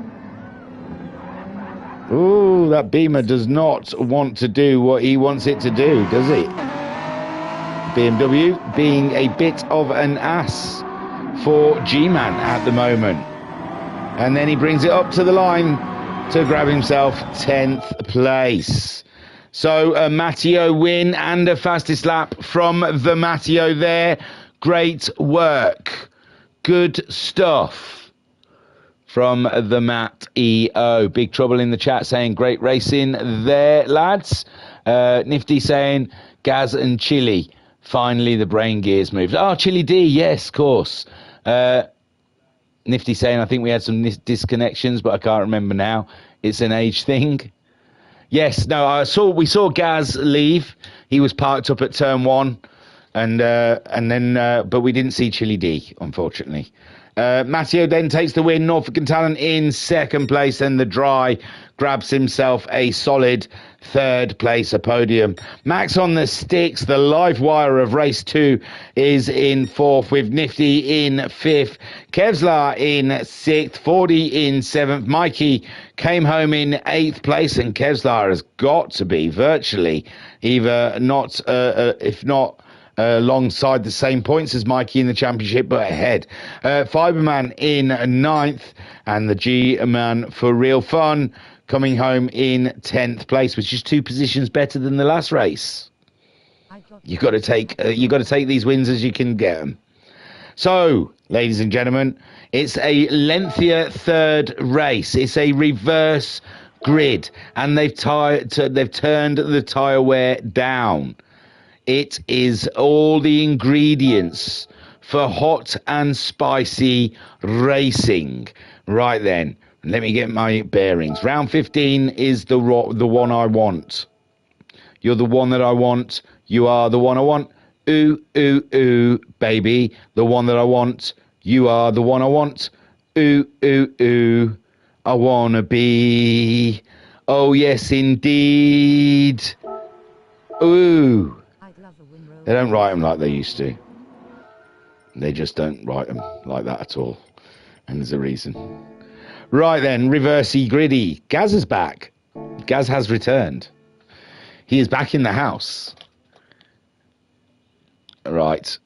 Oh, that Beamer does not want to do what he wants it to do, does it? BMW being a bit of an ass for G-Man at the moment. And then he brings it up to the line to grab himself 10th place. So a Matteo win and a fastest lap from the Matteo there. Great work. Good stuff from the Matt EO. Big Trouble in the chat saying great racing there, lads. Nifty saying Gaz and Chili. Finally the brain gears moved. Oh, Chili D, yes, of course. Nifty saying I think we had some disconnections, but I can't remember now. It's an age thing. Yes, no, we saw Gaz leave. He was parked up at turn 1, and then but we didn't see Chili D, unfortunately. Matteo then takes the win. Norfolk and Talent in 2nd place, and the Dry grabs himself a solid 3rd place, a podium. Max on the Sticks, the live wire of race 2, is in 4th with Nifty in 5th, Kevlar in 6th, 40 in 7th. Mikey came home in 8th place, and Kevlar has got to be virtually either not, if not alongside the same points as Mikey in the championship, but ahead. Fiberman in 9th, and the G-Man for real fun coming home in 10th place, which is 2 positions better than the last race. You got to take these wins as you can get them. So, ladies and gentlemen, it's a lengthier 3rd race. It's a reverse grid, and they've turned the tyre wear down. It is all the ingredients for hot and spicy racing. Right then, let me get my bearings. Round 15 is the one I want. You're the one that I want. You are the one I want. Ooh, ooh, ooh, baby. The one that I want. You are the one I want. Ooh, ooh, ooh. I wanna be. Oh, yes, indeed. Ooh. They don't write them like they used to. They just don't write them like that at all. And there's a reason. Right then, reversey griddy. Gaz is back. Gaz has returned. He is back in the house. Right.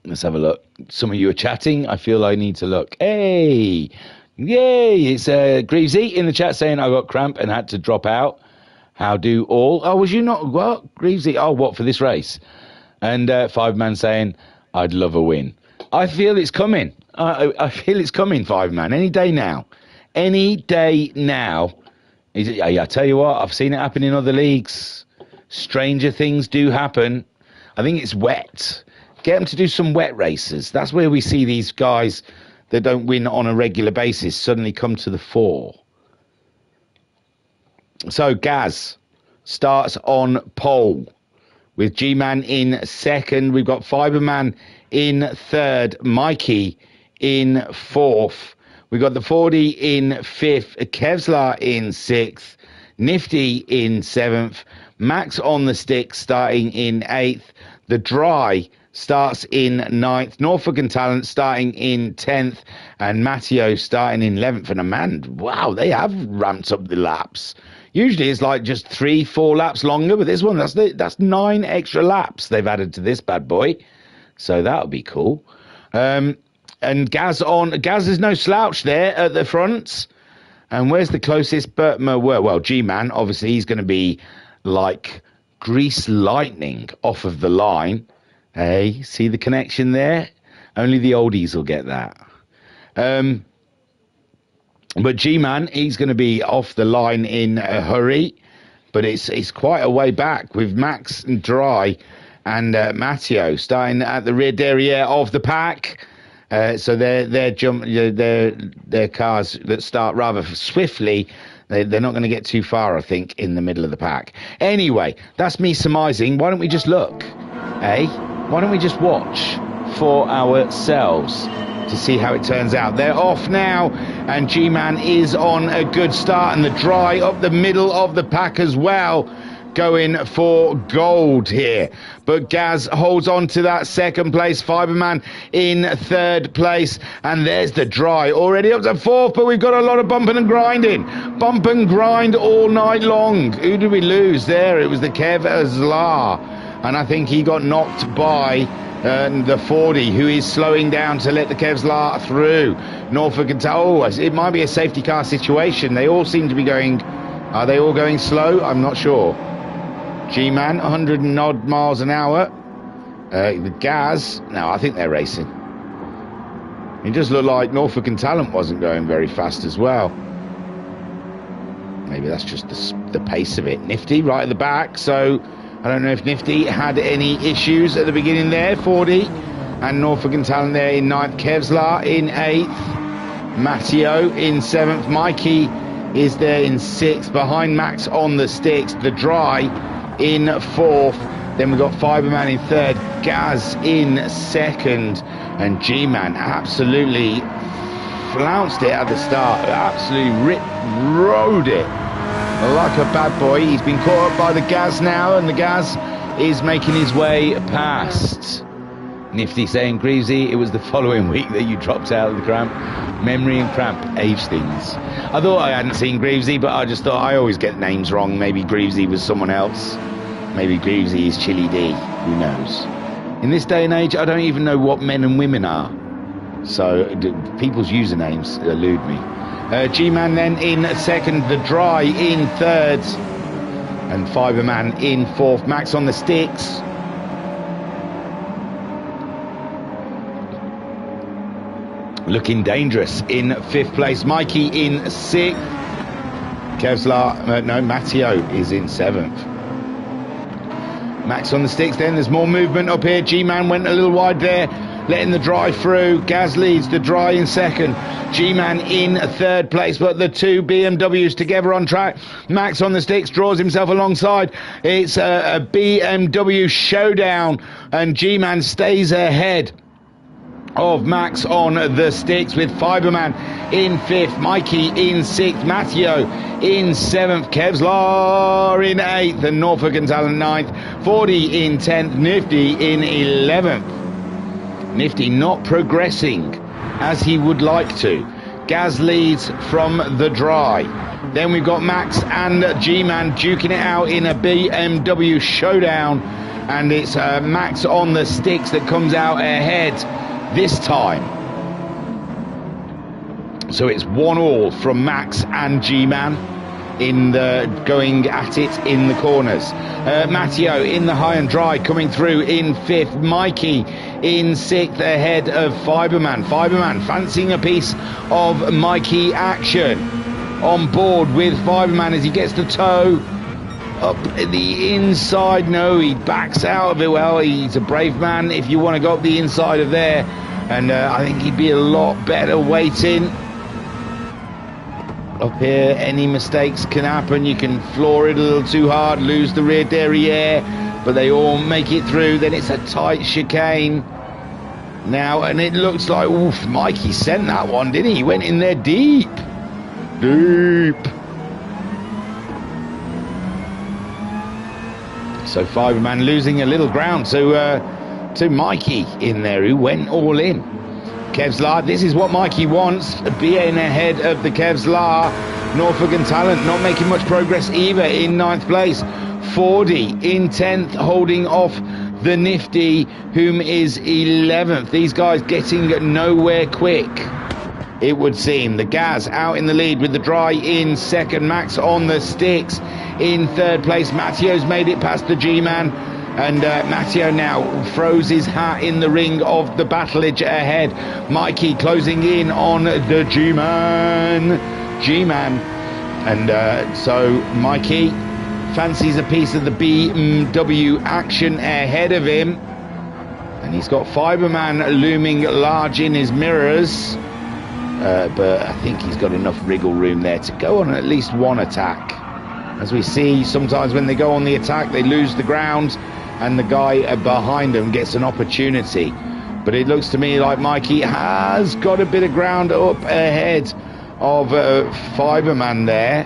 Let's have a look. Some of you are chatting. I feel I need to look. Hey! Yay! It's Greavesy in the chat saying I got cramp and had to drop out. How do all? Oh, was you not? What? Greavesy? Oh, what, for this race? And Five Man saying, I'd love a win. I feel it's coming. I feel it's coming, Five Man. Any day now. Any day now. I tell you what, I've seen it happen in other leagues. Stranger things do happen. I think it's wet. Get them to do some wet races. That's where we see these guys that don't win on a regular basis suddenly come to the fore. So Gaz starts on pole with G-Man in second. We've got Fiberman in third. Mikey in fourth. We've got the 40 in fifth. Kevlar in sixth. Nifty in seventh. Max on the stick starting in eighth. The Dry starts in ninth. Norfolk and Talent starting in 10th. And Matteo starting in 11th. And Amand, wow, they have ramped up the laps. Usually it's like just 3-4 laps longer, but this one, that's 9 extra laps they've added to this bad boy. So that'll be cool. And Gaz is no slouch there at the front. And where's the closest Burtmer? Well, G-Man, obviously he's going to be like grease lightning off of the line. Hey, see the connection there? Only the oldies will get that. But G-Man, he's going to be off the line in a hurry. But it's quite a way back with Max and Dry and Matteo starting at the rear derriere of the pack. So their cars that start rather swiftly, they're not going to get too far, I think, in the middle of the pack. Anyway, that's me surmising. Why don't we just look? Eh? Why don't we just watch for ourselves to see how it turns out? They're off now, and G-Man is on a good start, and the Dry up the middle of the pack as well, going for gold here. But Gaz holds on to that second place. Fiberman in third place. And there's the Dry already up to fourth, but we've got a lot of bumping and grinding. Bump and grind all night long. Who did we lose there? It was the Kevlar. And I think he got knocked by the 40, who is slowing down to let the Kevlar through. Norfolk and it might be a safety car situation. They all seem to be going. Are they all going slow? I'm not sure. G-Man, 100 and odd miles an hour. The Gaz, no, I think they're racing. It does look like Norfolk and Talent wasn't going very fast as well. Maybe that's just the pace of it. Nifty right at the back, so I don't know if Nifty had any issues at the beginning there. 40 and Norfolk and Talent there in 9th. Kevlar in 8th. Matteo in 7th. Mikey is there in 6th. Behind Max on the sticks. The Dry in 4th. Then we've got Fiberman in 3rd. Gaz in 2nd. And G-Man absolutely flounced it at the start. Absolutely rode it like a bad boy. He's been caught up by the Gaz now, and the Gaz is making his way past. Nifty saying, Greavesy, it was the following week that you dropped out of the cramp. Memory and cramp age things. I thought I hadn't seen Greavesy, but I just thought I always get names wrong. Maybe Greavesy was someone else. Maybe Greavesy is Chili D. Who knows? In this day and age, I don't even know what men and women are. So people's usernames elude me. G-Man then in 2nd. The Dry in 3rd. And Fiberman in 4th. Max on the sticks. Looking dangerous in 5th place. Mikey in 6th. Matteo is in 7th. Max on the sticks then. There's more movement up here. G-Man went a little wide there. letting the dry through. Gaz leads, the dry in second. G-Man in third place, but the two BMWs together on track. Max on the sticks draws himself alongside. It's a BMW showdown, and G-Man stays ahead of Max on the sticks, with Fiberman in fifth, Mikey in sixth, Matteo in seventh, Kevlar in eighth, and Norfolk and Talent ninth, 40 in 10th, Nifty in 11th. Nifty not progressing as he would like to. Gaz leads from the dry. Then we've got Max and G-Man duking it out in a BMW showdown, and it's Max on the sticks that comes out ahead this time. So it's 1-1 from Max and G-Man in the going at it in the corners. Matteo in the high and dry coming through in fifth, Mikey in sixth ahead of Fiberman. Fiberman fancying a piece of Mikey action, on board with Fiberman as he gets the toe up the inside. No, he backs out of it. Well, he's a brave man if you want to go up the inside of there, and I think he'd be a lot better waiting. Up here, any mistakes can happen. You can floor it a little too hard, lose the rear derriere, but they all make it through. Then it's a tight chicane now, and it looks like, oof, Mikey sent that one, didn't he? He went in there deep. So Fiberman losing a little ground to Mikey in there, who went all in. Kevlar, this is what Mikey wants, being ahead of the Kevlar. Norfolk and Talent not making much progress either in 9th place. 40 in 10th, holding off the Nifty, whom is 11th. These guys getting nowhere quick, it would seem. The Gaz out in the lead with the dry in second. Max on the sticks in third place. Matteo's made it past the G-Man, and Matteo now throws his hat in the ring of the battlage ahead. Mikey closing in on the G-Man. And so Mikey fancies a piece of the BMW action ahead of him, and he's got Fiberman looming large in his mirrors, but I think he's got enough wriggle room there to go on at least one attack. As we see, sometimes when they go on the attack, they lose the ground, and the guy behind them gets an opportunity. But it looks to me like Mikey has got a bit of ground up ahead of Fiberman there.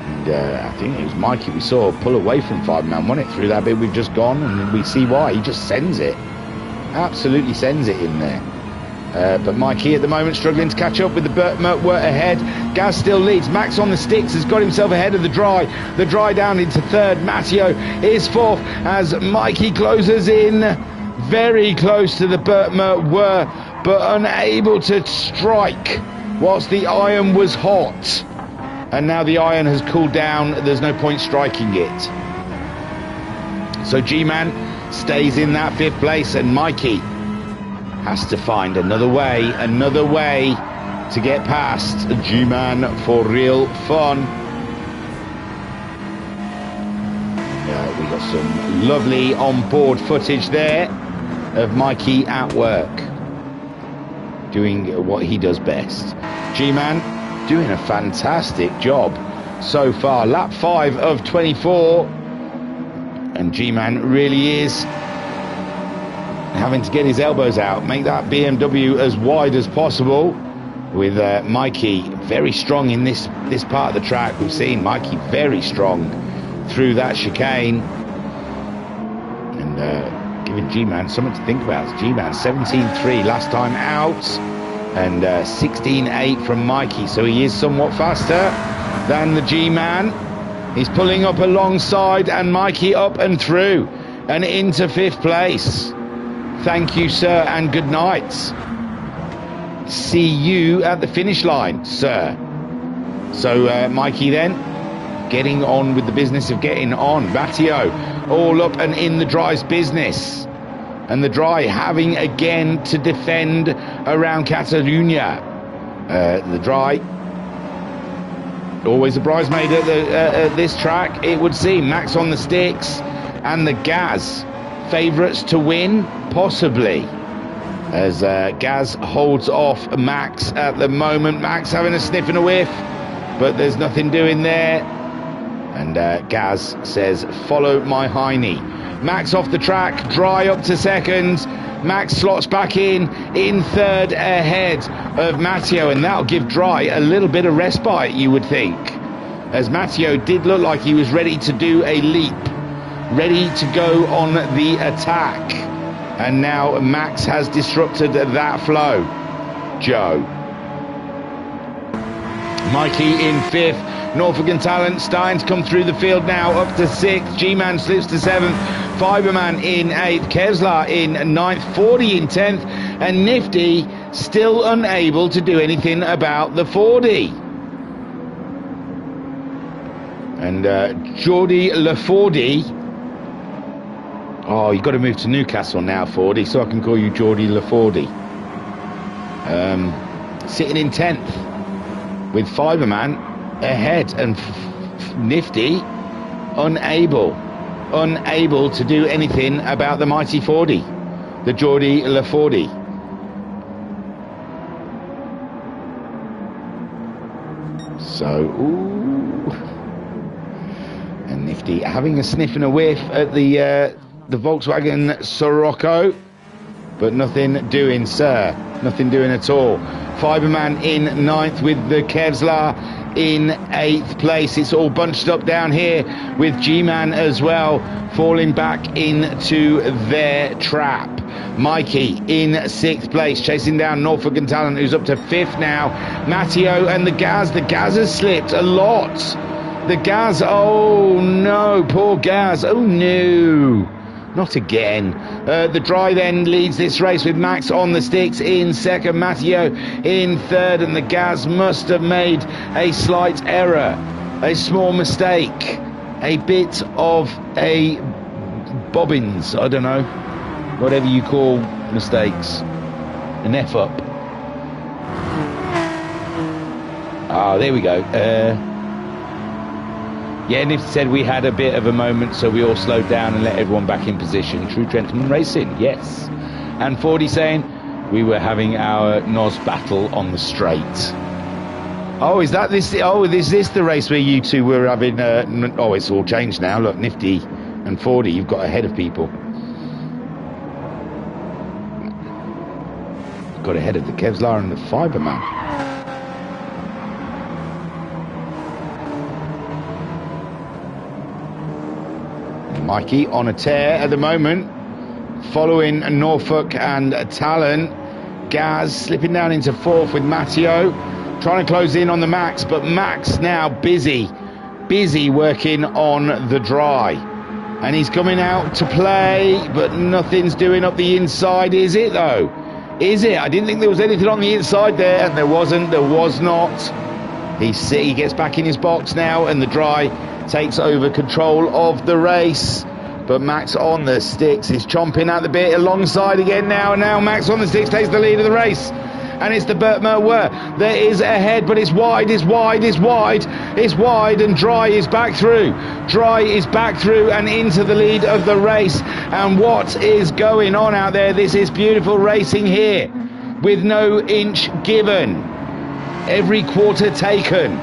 And I think it was Mikey we saw pull away from Fiberman, wasn't it, through that bit we've just gone, and we see why. He just sends it. Absolutely sends it in there. But Mikey at the moment struggling to catch up with the Mertwert ahead. Gaz still leads. Max on the sticks has got himself ahead of the dry. The dry down into third. Matteo is fourth as Mikey closes in very close to the Mertwert, but unable to strike whilst the iron was hot. And now the iron has cooled down. There's no point striking it. So G-Man stays in that fifth place, and Mikey has to find another way to get past G-Man for real fun. We got some lovely on-board footage there of Mikey at work, doing what he does best. G-Man doing a fantastic job so far. Lap 5 of 24, and G-Man really is having to get his elbows out, make that BMW as wide as possible, with Mikey very strong in this part of the track. We've seen Mikey very strong through that chicane, and giving G-Man something to think about. G-Man 17.3 last time out, and 16.8 from Mikey, so he is somewhat faster than the G-Man. He's pulling up alongside, and Mikey up and through and into 5th place. Thank you, sir, and good night. See you at the finish line, sir. So Mikey then getting on with the business of getting on. Matteo all up and in the dry's business, and the dry having again to defend around Catalunya. The dry, always a bridesmaid at this track, it would seem. Max on the sticks and the Gaz favourites to win. possibly, as Gaz holds off Max at the moment. Max having a sniff and a whiff, but there's nothing doing there. And Gaz says, follow my hiney. Max off the track, Dry up to second. Max slots back in third ahead of Matteo, and that'll give Dry a little bit of respite, you would think, as Matteo did look like he was ready to do a leap, ready to go on the attack. And now Max has disrupted that flow. Joe. Mikey in fifth. Norfolk and Talent starting to come through the field now, up to sixth. G-Man slips to seventh. Fiberman in eighth. Kevlar in ninth. 40 in 10th. And Nifty still unable to do anything about the 40. And Geordie LaFordy. Oh, you've got to move to Newcastle now, Fordy, so I can call you Geordie LaFordy. Sitting in 10th with Fiberman ahead, and Nifty unable to do anything about the mighty 40, the Geordie LaFordy. So, ooh. And Nifty having a sniff and a whiff at the Volkswagen Sirocco, but nothing doing, sir. Nothing doing at all. Fiberman in ninth with the Kevlar in 8th place. It's all bunched up down here with G-Man as well, falling back into their trap. Mikey in 6th place, chasing down Norfolk and Talent, who's up to 5th now. Matteo and the Gaz. The Gaz has slipped a lot. The Gaz, oh no, poor Gaz. Oh no. Not again. The Dry then leads this race with Max on the sticks in second, Matteo in third, and the Gaz must have made a slight error, a small mistake, a bit of a bobbins, I don't know, whatever you call mistakes, an F up. Ah, there we go. Yeah, Nifty said we had a bit of a moment, so we all slowed down and let everyone back in position. True gentleman racing, yes. And 40 saying we were having our NOS battle on the straight. Oh, is that this? Oh, is this the race where you two were having? Oh, it's all changed now. Look, Nifty and 40, you've got ahead of people. Got ahead of the Kevlar and the Fiberman. Mikey on a tear at the moment, following Norfolk and Talent. Gaz slipping down into 4th with Matteo, trying to close in on the Max, but Max now busy working on the Dry. And he's coming out to play, but nothing's doing up the inside, is it though? Is it? I didn't think there was anything on the inside there, and there was not. He gets back in his box now, and the Dry takes over control of the race. But Max on the sticks is chomping at the bit alongside again now. And now Max on the sticks takes the lead of the race. And it's the Burt Merwer that is ahead, but it's wide, and Dry is back through. Dry is back through and into the lead of the race. And what is going on out there? This is beautiful racing here, with no inch given. Every quarter taken.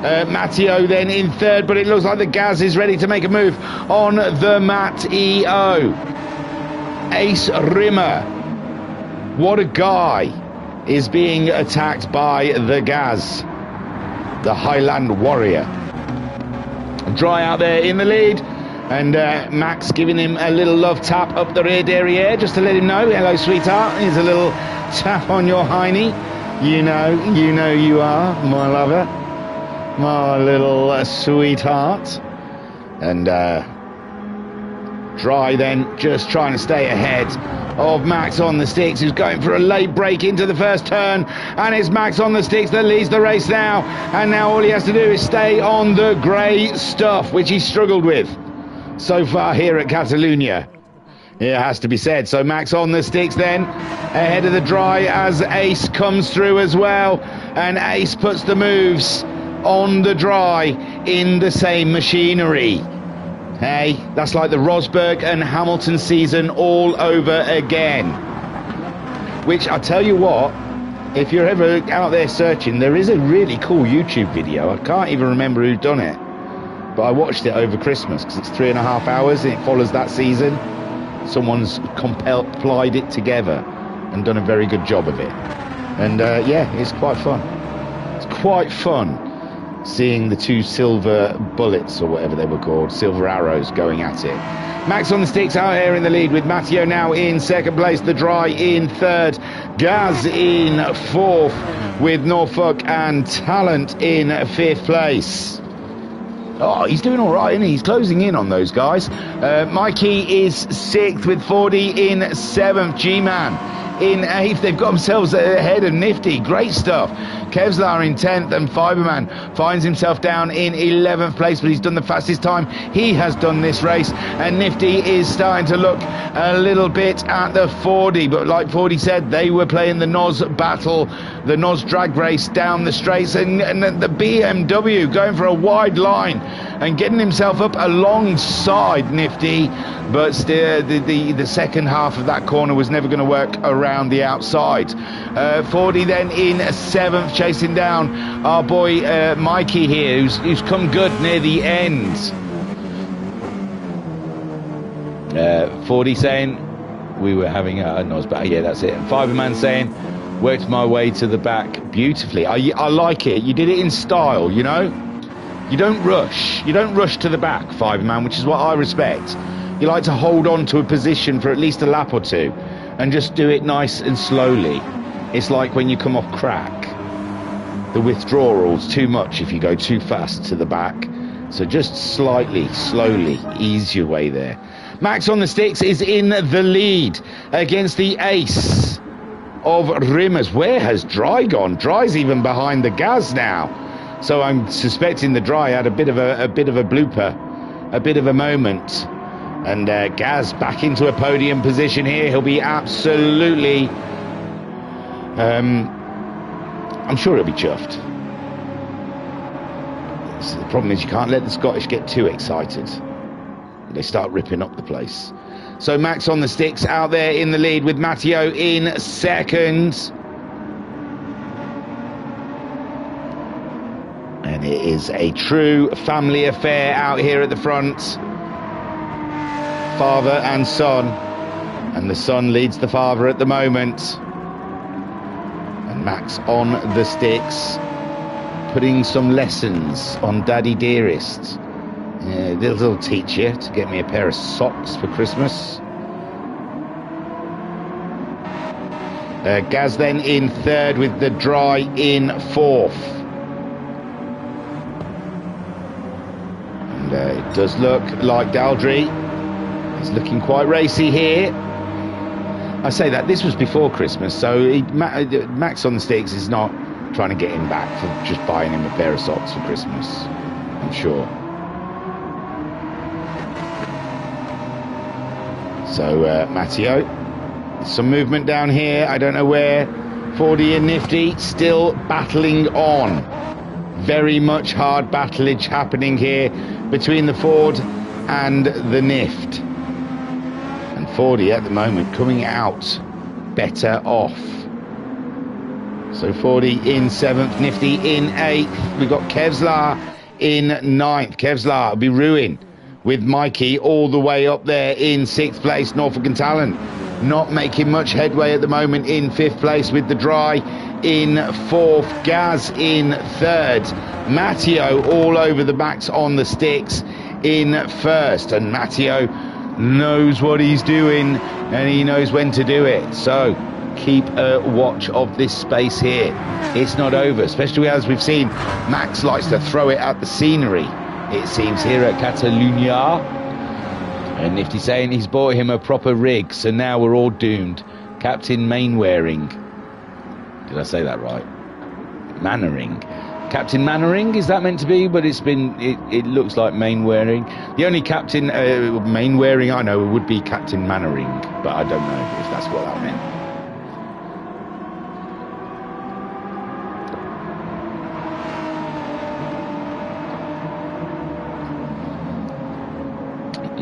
Matteo then in third, but it looks like the Gaz is ready to make a move on the Matt EO. Ace Rimmer, what a guy, is being attacked by the Gaz, the Highland Warrior. Dry out there in the lead, and Max giving him a little love tap up the rear derriere just to let him know, hello sweetheart. Here's a little tap on your hiney. You know you are my lover, my little sweetheart. And Dry then just trying to stay ahead of Max on the sticks, who's going for a late break into the first turn. And it's Max on the sticks that leads the race now. And now all he has to do is stay on the grey stuff, which he's struggled with so far here at Catalunya. It has to be said. So Max on the sticks then, ahead of the Dry, as Ace comes through as well. And Ace puts the moves on the Dry in the same machinery. Hey, that's like the Rosberg and Hamilton season all over again. Which, I tell you what, if you're ever out there searching, there is a really cool YouTube video. I can't even remember who done it, but I watched it over Christmas because it's 3.5 hours and it follows that season. Someone's plied it together and done a very good job of it. And yeah, it's quite fun. It's quite fun seeing the two silver bullets, or whatever they were called, silver arrows, going at it. Max on the sticks out here in the lead, with Matteo now in second place, the Dry in third, Gaz in fourth, with Norfolk and Talent in fifth place. Oh, he's doing all right, isn't he? He's closing in on those guys. Mikey is sixth, with 40 in seventh. G-Man in eighth. They've got themselves ahead of Nifty. Great stuff. Kevlar in 10th, and Fiberman finds himself down in 11th place, but he's done the fastest time he has done this race. And Nifty is starting to look a little bit at the 40, but like 40 said, they were playing the Noz battle, the Noz drag race down the straights, and the BMW going for a wide line and getting himself up alongside Nifty, but still the second half of that corner was never going to work around the outside. 40 then in 7th, chasing down our boy Mikey here, who's come good near the end. 40 saying we were having a nose, but yeah, that's it. And Fiberman saying worked my way to the back beautifully. I like it. You did it in style, you know. You don't rush. You don't rush to the back, Fiberman, which is what I respect. You like to hold on to a position for at least a lap or two and just do it nice and slowly. It's like when you come off crack. The withdrawal's too much if you go too fast to the back. So just slightly, slowly, ease your way there. Max on the sticks is in the lead against the ace of Rimmers. Where has Dry gone? Dry's even behind the Gaz now. So I'm suspecting the Dry had a bit of a blooper, a bit of a moment. And Gaz back into a podium position here. He'll be absolutely, I'm sure he'll be chuffed. So the problem is you can't let the Scottish get too excited. They start ripping up the place. So Max on the sticks out there in the lead, with Matteo in second. And it is a true family affair out here at the front. Father and son. And the son leads the father at the moment. And Max on the sticks, putting some lessons on Daddy Dearest. They'll teach you to get me a pair of socks for Christmas. Gaz then in third, with the Dry in fourth. And it does look like Daldry is looking quite racy here. I say that this was before Christmas, so Max on the sticks is not trying to get him back for just buying him a pair of socks for Christmas, I'm sure. So Matteo, some movement down here, I don't know where. 40 and Nifty still battling on. Very much hard battlage happening here between the Ford and the Nift. And 40 at the moment coming out better off. So 40 in 7th, Nifty in 8th. We've got Kevlar in 9th. Kevlar will be ruined, with Mikey all the way up there in 6th place. Norfolk and Talent not making much headway at the moment in 5th place, with the Dry in 4th. Gaz in 3rd. Matteo all over the backs on the sticks in 1st. And Matteo knows what he's doing and he knows when to do it. So keep a watch of this space here. It's not over, especially as we've seen Max likes to throw it at the scenery, it seems, here at Catalunya. And Nifty saying he's bought him a proper rig, so now we're all doomed. Captain Mainwaring. Did I say that right? Mannering. Captain Mannering, is that meant to be? But it looks like Mainwaring. The only Captain Mainwaring I know would be Captain Mannering, but I don't know if that's what that meant.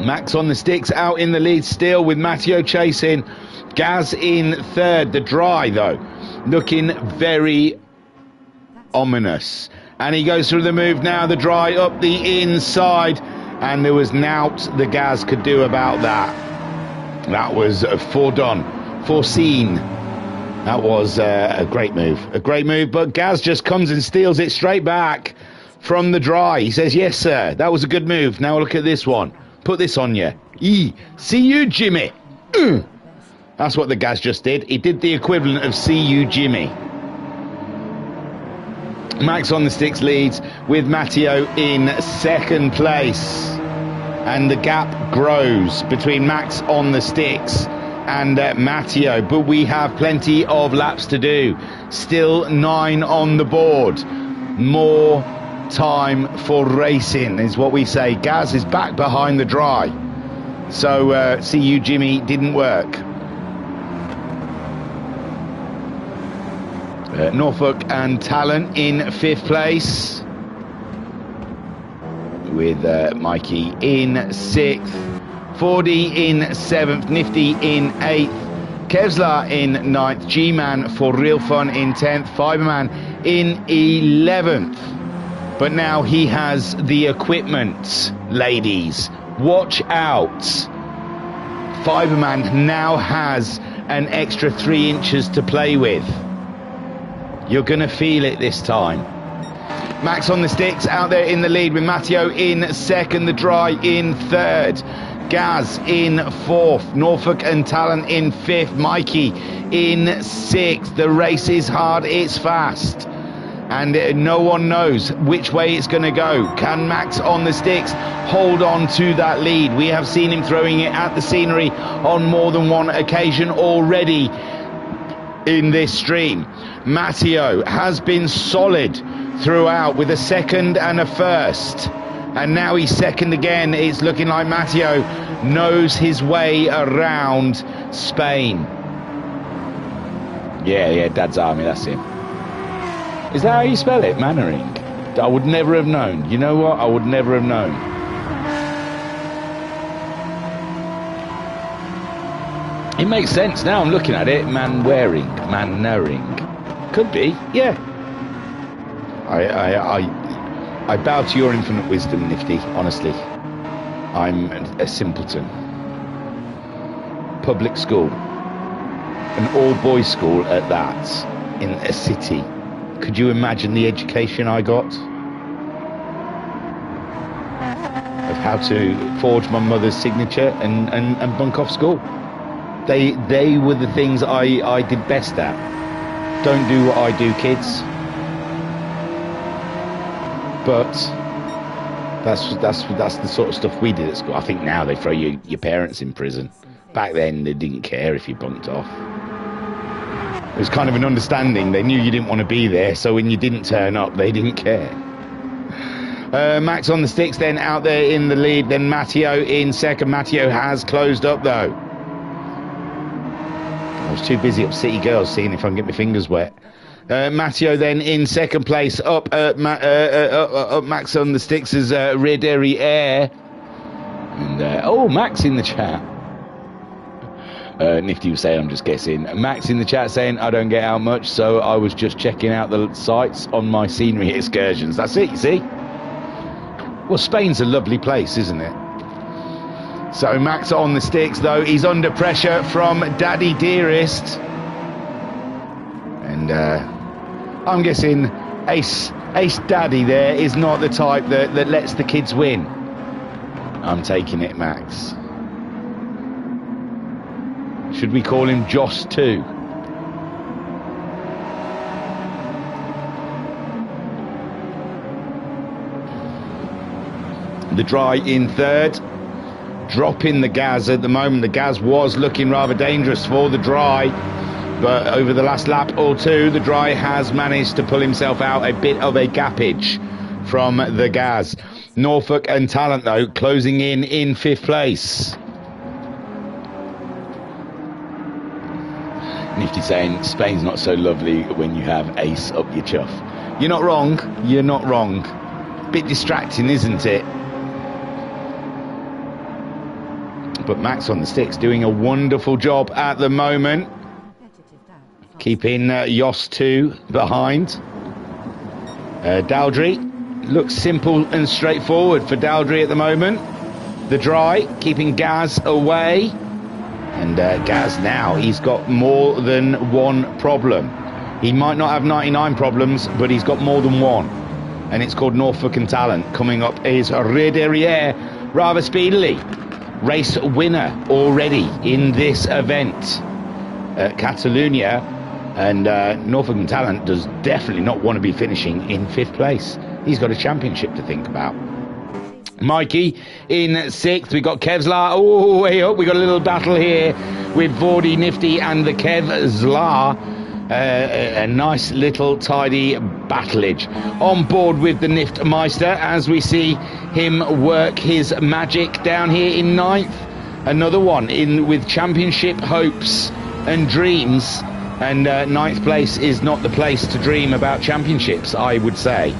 Max on the sticks, out in the lead still with Matteo chasing. Gaz in third. The dry, though, looking very ominous. And he goes through the move now. The dry up the inside. And there was nought the Gaz could do about that. That was foredone, foreseen. That was a great move. A great move. But Gaz just comes and steals it straight back from the dry. He says, yes, sir. That was a good move. Now look at this one. Put this on you. See you, Jimmy. That's what the Gaz just did. He did the equivalent of see you, Jimmy. Max on the sticks leads with Matteo in second place. And the gap grows between Max on the sticks and Matteo. But we have plenty of laps to do. Still 9 on the board. More time for racing is what we say. Gaz is back behind the dry. So see you, Jimmy, didn't work. Norfolk and Talent in 5th place, with Mikey in 6th, Fordy in 7th, Nifty in 8th, Kevlar in 9th, G-Man for Real Fun in 10th, Fiberman in 11th. But now he has the equipment, ladies. Watch out. Fiberman now has an extra 3 inches to play with. You're going to feel it this time. Max on the sticks, out there in the lead with Matteo in second, the dry in third, Gaz in 4th, Norfolk and Talent in 5th, Mikey in 6th. The race is hard, it's fast, and no one knows which way it's going to go. Can Max on the sticks hold on to that lead? We have seen him throwing it at the scenery on more than one occasion already in this stream. Matteo has been solid throughout with a second and a first, and now he's second again. It's looking like Matteo knows his way around Spain. Yeah, Dad's Army, that's him. Is that how you spell it? Mannering? I would never have known. You know what? I would never have known. It makes sense now I'm looking at it. Mannering. Could be, yeah. I bow to your infinite wisdom, Nifty, honestly. I'm a simpleton. Public school. An all-boys school at that, in a city. Could you imagine the education I got? Of how to forge my mother's signature and bunk off school. They were the things I did best at. Don't do what I do, kids. But that's the sort of stuff we did at school. I think now they throw your parents in prison. Back then they didn't care if you bunked off. It was kind of an understanding. They knew you didn't want to be there, so when you didn't turn up, they didn't care. Max on the sticks, then out there in the lead, then Matteo in second. Matteo has closed up though. I was too busy up City Girls seeing if I can get my fingers wet. Matteo then in second place, up Max on the sticks as rear derriere. And oh, Max in the chat. Nifty was saying, I'm just guessing. Max in the chat saying, I don't get out much, so I was just checking out the sights on my scenery excursions. That's it, you see. Well, Spain's a lovely place, isn't it? So Max on the sticks, though. He's under pressure from Daddy Dearest. And I'm guessing Ace Daddy there is not the type that lets the kids win. I'm taking it, Max. Should we call him Joss too? The dry in third. Dropping the Gaz at the moment. The Gaz was looking rather dangerous for the dry, but over the last lap or two, the dry has managed to pull himself out a bit of a gappage from the Gaz. Norfolk and Talent, though, closing in 5th place. Nifty saying Spain's not so lovely when you have Ace up your chuff. You're not wrong. You're not wrong. Bit distracting, isn't it? But Max on the sticks doing a wonderful job at the moment, keeping Jos 2 behind. Daldry looks simple and straightforward for Daldry at the moment. The dry keeping Gaz away, and Gaz now, he's got more than one problem. He might not have 99 problems, but he's got more than one, and it's called Norfolk and Talent. Coming up is Rear Derriere rather speedily. Race winner already in this event at Catalonia, and Norfolk and Talent does definitely not want to be finishing in 5th place. He's got a championship to think about. Mikey in 6th. We got Kevlar. Oh, way up. We got a little battle here with Vordy, Nifty, and the Kevlar. A nice little tidy battlage on board with the Niftmeister as we see him work his magic down here in 9th. Another one in with championship hopes and dreams, and 9th place is not the place to dream about championships, I would say.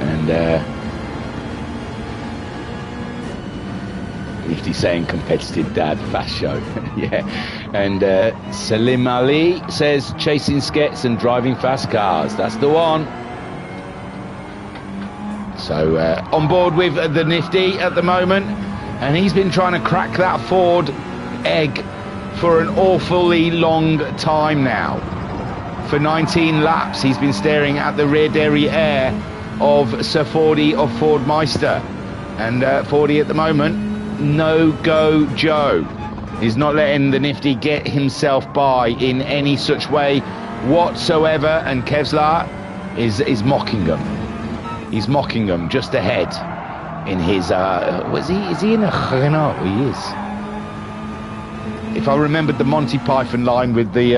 And Nifty saying competitive dad, fast show. Yeah. And Salim Ali says chasing skets and driving fast cars. That's the one. So on board with the Nifty at the moment, and he's been trying to crack that Ford egg for an awfully long time now. For 19 laps he's been staring at the rear derriere of Sir Fordy of Ford Meister, and Fordy at the moment, no go Joe. He's not letting the Nifty get himself by in any such way whatsoever, and Kevlar is mocking him. He's mocking him just ahead in his is he in a Renault? He is. If I remembered the Monty Python line with the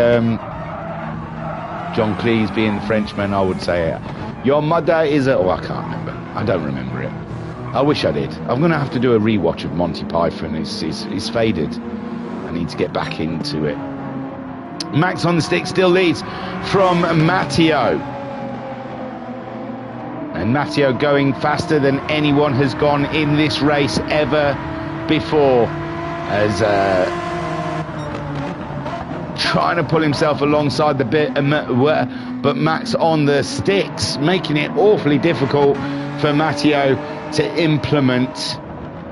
John Cleese being the Frenchman, I would say your mother is a... Oh, I can't remember. I don't remember it. I wish I did. I'm going to have to do a rewatch of Monty Python. It's faded. I need to get back into it. Max on the stick still leads from Matteo. And Matteo going faster than anyone has gone in this race ever before, as trying to pull himself alongside the bit, but Max on the sticks, making it awfully difficult for Matteo to implement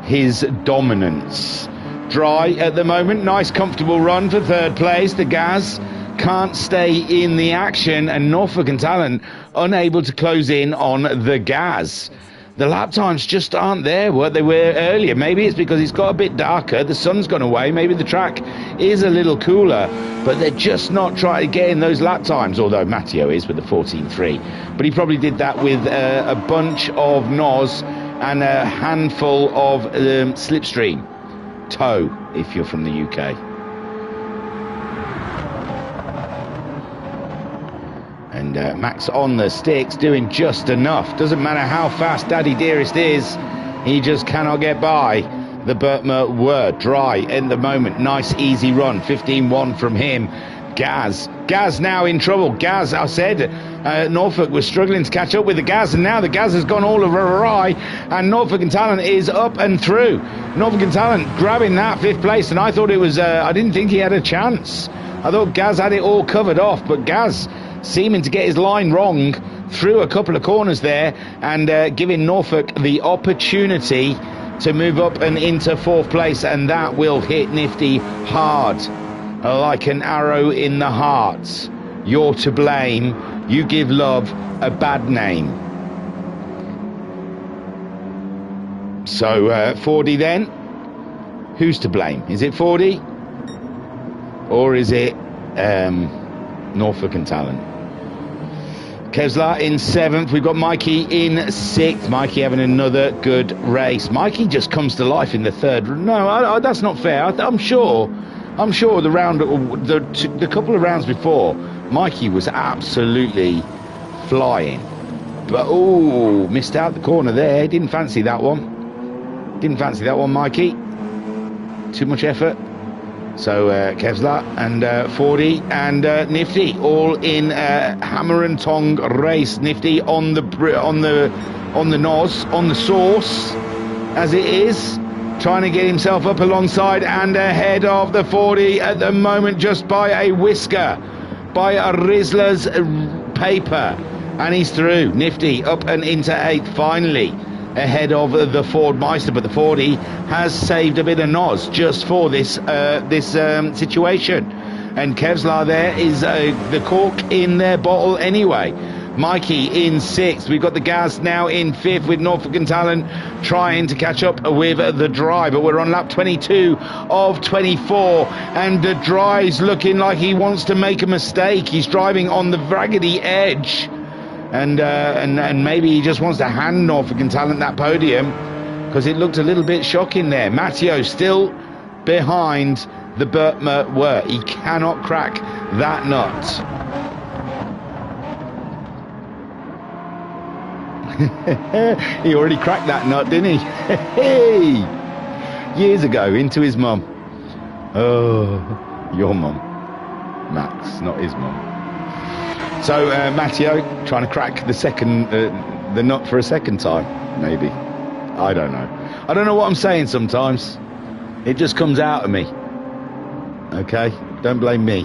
his dominance. Dry at the moment, nice comfortable run for 3rd place. The Gaz can't stay in the action, and Norfolk and Talent unable to close in on the Gaz. The lap times just aren't there what they were earlier. Maybe it's because it's got a bit darker, the sun's gone away, maybe the track is a little cooler, but they're just not trying to get in those lap times, although Matteo is with the 14.3. But he probably did that with a bunch of NOS and a handful of slipstream tow, if you're from the UK. And Max on the sticks doing just enough. Doesn't matter how fast Daddy Dearest is, he just cannot get by. The Burtmer were dry in the moment. Nice easy run, 15-1 from him. Gaz now in trouble. Gaz, I said Norfolk was struggling to catch up with the Gaz, and now the Gaz has gone all awry, and Norfolk and Talent is up and through. Norfolk and Talent grabbing that 5th place, and I thought it was I didn't think he had a chance. I thought Gaz had it all covered off, but Gaz seeming to get his line wrong through a couple of corners there, and giving Norfolk the opportunity to move up and into 4th place, and that will hit Nifty hard, like an arrow in the heart. You're to blame. You give love a bad name. So Fordy then, who's to blame? Is it Fordy, or is it Norfolk and Talent? Kevlar in 7th. We've got Mikey in 6th. Mikey having another good race. Mikey just comes to life in the 3rd. No, that's not fair. I'm sure the round, the couple of rounds before, Mikey was absolutely flying. But missed out the corner there. Didn't fancy that one. Mikey. Too much effort. So Kevlar and Fordy and Nifty all in hammer and tong race. Nifty on the NOS, on the sauce, as it is, trying to get himself up alongside and ahead of the 40 at the moment, just by a whisker, by a Rizzler's paper, and he's through. Nifty up and into 8th finally, ahead of the Ford Meister, but the 40 has saved a bit of noz just for this situation. And Kevlar there is the cork in their bottle anyway. Mikey in 6th. We've got the Gaz now in 5th, with Norfolk and Talent trying to catch up with the Dry, but we're on lap 22 of 24, and the Dry's looking like he wants to make a mistake. He's driving on the raggedy edge, and maybe he just wants to hand Norfolk and Talent that podium, because it looked a little bit shocking there. Matteo still behind the Burtmer were. He cannot crack that nut. He already cracked that nut, didn't he? Years ago, into his mum. Oh, your mum. Max, not his mum. So Matteo trying to crack the nut for a second time, maybe. I don't know. I don't know what I'm saying sometimes. It just comes out of me. Okay, don't blame me.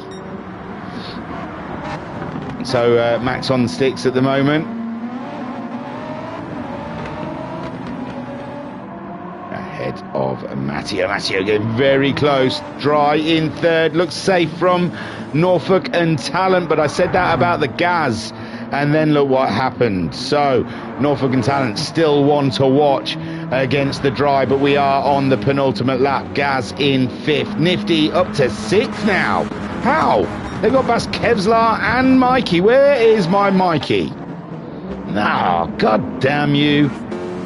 So Max on the sticks at the moment. Ahead of Matteo. Matteo getting very close. Dry in 3rd. Looks safe from Norfolk and Talent, but I said that about the Gaz, and then look what happened. So Norfolk and Talent still one to watch against the Dry, but we are on the penultimate lap. Gaz in 5th. Nifty up to 6th now. How? They got past Kevlar and Mikey. Where is my Mikey? Oh, god damn you.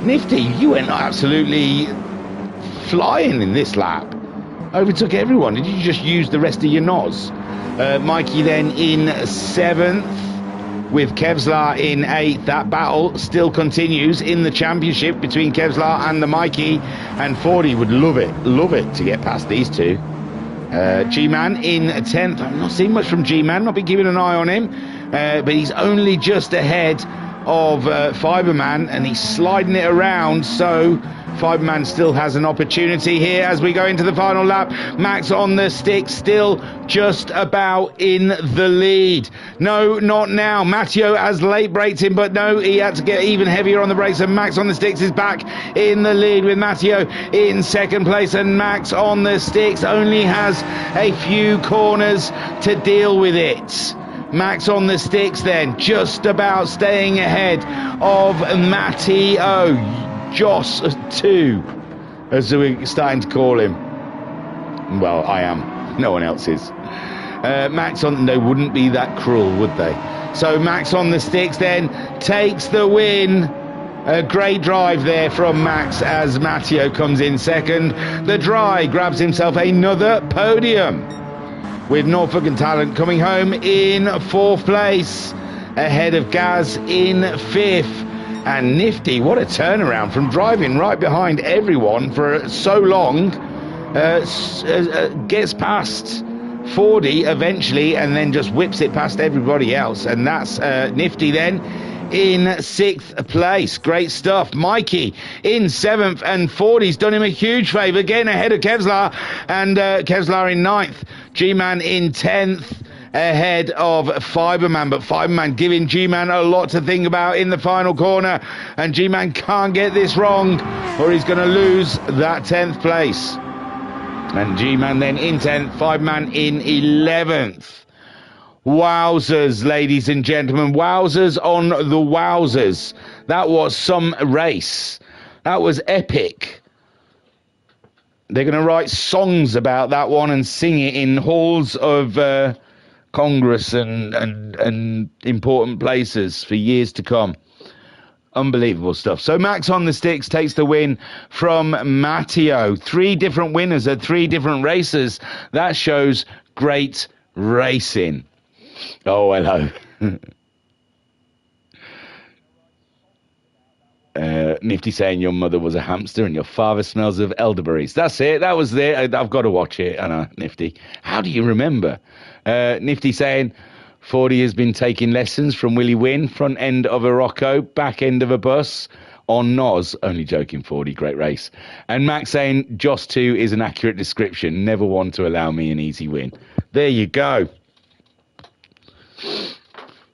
Nifty, you went absolutely flying in this lap. Overtook everyone. Did you just use the rest of your noz? Mikey then in 7th, with Kevlar in 8th. That battle still continues in the championship between Kevlar and the Mikey, and 40 would love it to get past these two. G-Man in 10th. I've not seen much from G-Man, not been keeping an eye on him, but he's only just ahead of Fiberman, and he's sliding it around, so Fiberman still has an opportunity here as we go into the final lap. Max on the stick, still just about in the lead. No, not now. Matteo has late braked him, but no, he had to get even heavier on the brakes, and Max on the sticks is back in the lead, with Matteo in 2nd place, and Max on the sticks only has a few corners to deal with it. Max on the sticks then, just about staying ahead of Matteo. Joss 2, as we're starting to call him. Well, I am. No one else is. Max on... They wouldn't be that cruel, would they? So Max on the sticks then takes the win. A great drive there from Max as Matteo comes in 2nd. The Dry grabs himself another podium, with Norfolk and Talent coming home in 4th place, ahead of Gaz in 5th. And Nifty, what a turnaround from driving right behind everyone for so long, gets past 40 eventually, and then just whips it past everybody else. And that's Nifty then in 6th place. Great stuff. Mikey in 7th, and 40's done him a huge favour, getting ahead of Kevlar, and Kevlar in 9th. G-Man in 10th, ahead of Fiberman, but Fiberman giving G-Man a lot to think about in the final corner, and G-Man can't get this wrong or he's going to lose that 10th place. And G-Man then in 10th, Fiberman in 11th. Wowzers, ladies and gentlemen, wowzers on the wowzers. That was some race. That was epic. They're going to write songs about that one and sing it in halls of Congress and important places for years to come. Unbelievable stuff. So Max on the sticks takes the win from Matteo. 3 different winners at 3 different races. That shows great racing. Oh, hello. Nifty saying your mother was a hamster and your father smells of elderberries. That's it. That was there. I've got to watch it. I know, Nifty. How do you remember? Nifty saying 40 has been taking lessons from Willie Wynn, front end of a Rocco, back end of a bus, on Noz. Only joking, 40. Great race. And Max saying, Joss 2 is an accurate description. Never one to allow me an easy win. There you go.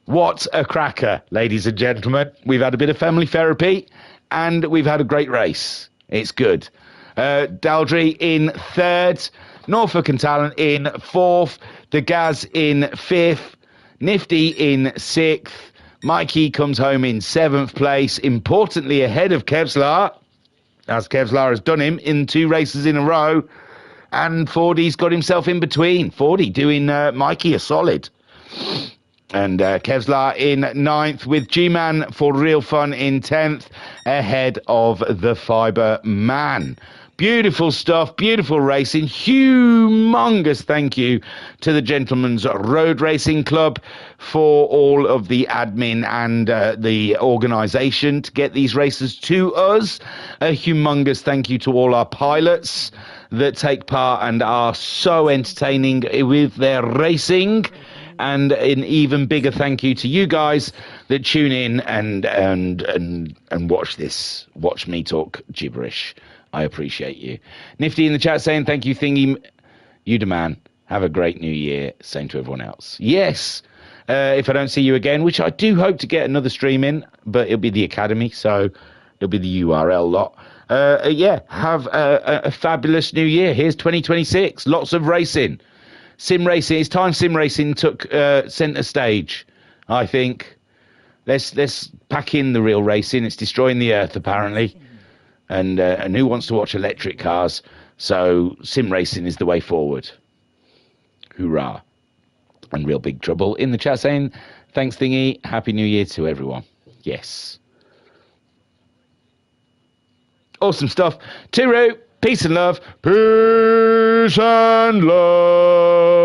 What a cracker, ladies and gentlemen. We've had a bit of family therapy and we've had a great race. It's good. Daldry in third. Norfolk and Talent in fourth. The Gaz in fifth. Nifty in sixth. Mikey comes home in seventh place, importantly ahead of Kevlar, as Kevlar has done him in 2 races in a row. And Fordy's got himself in between. Fordy doing Mikey a solid. And Kevlar in ninth, with G-Man for Real Fun in 10th, ahead of the Fibre Man. Beautiful stuff, beautiful racing. Humongous thank you to the Gentleman's Road Racing Club for all of the admin and the organisation to get these races to us. A humongous thank you to all our pilots that take part and are so entertaining with their racing. And an even bigger thank you to you guys that tune in and watch this, watch me talk gibberish. I appreciate you. Nifty in the chat saying, thank you, Thingy. You the man. Have a great new year. Same to everyone else. Yes. If I don't see you again, which I do hope to get another stream in, but it'll be the Academy, so it'll be the URL lot. Yeah, have a fabulous new year. Here's 2026. Lots of racing. Sim racing. It's time sim racing took centre stage, I think. Let's pack in the real racing. It's destroying the earth, apparently. And who wants to watch electric cars? So sim racing is the way forward. Hoorah. And Real Big Trouble in the chat saying, thanks, Thingy. Happy New Year to everyone. Yes. Awesome stuff. Tiru, peace and love. Peace and love.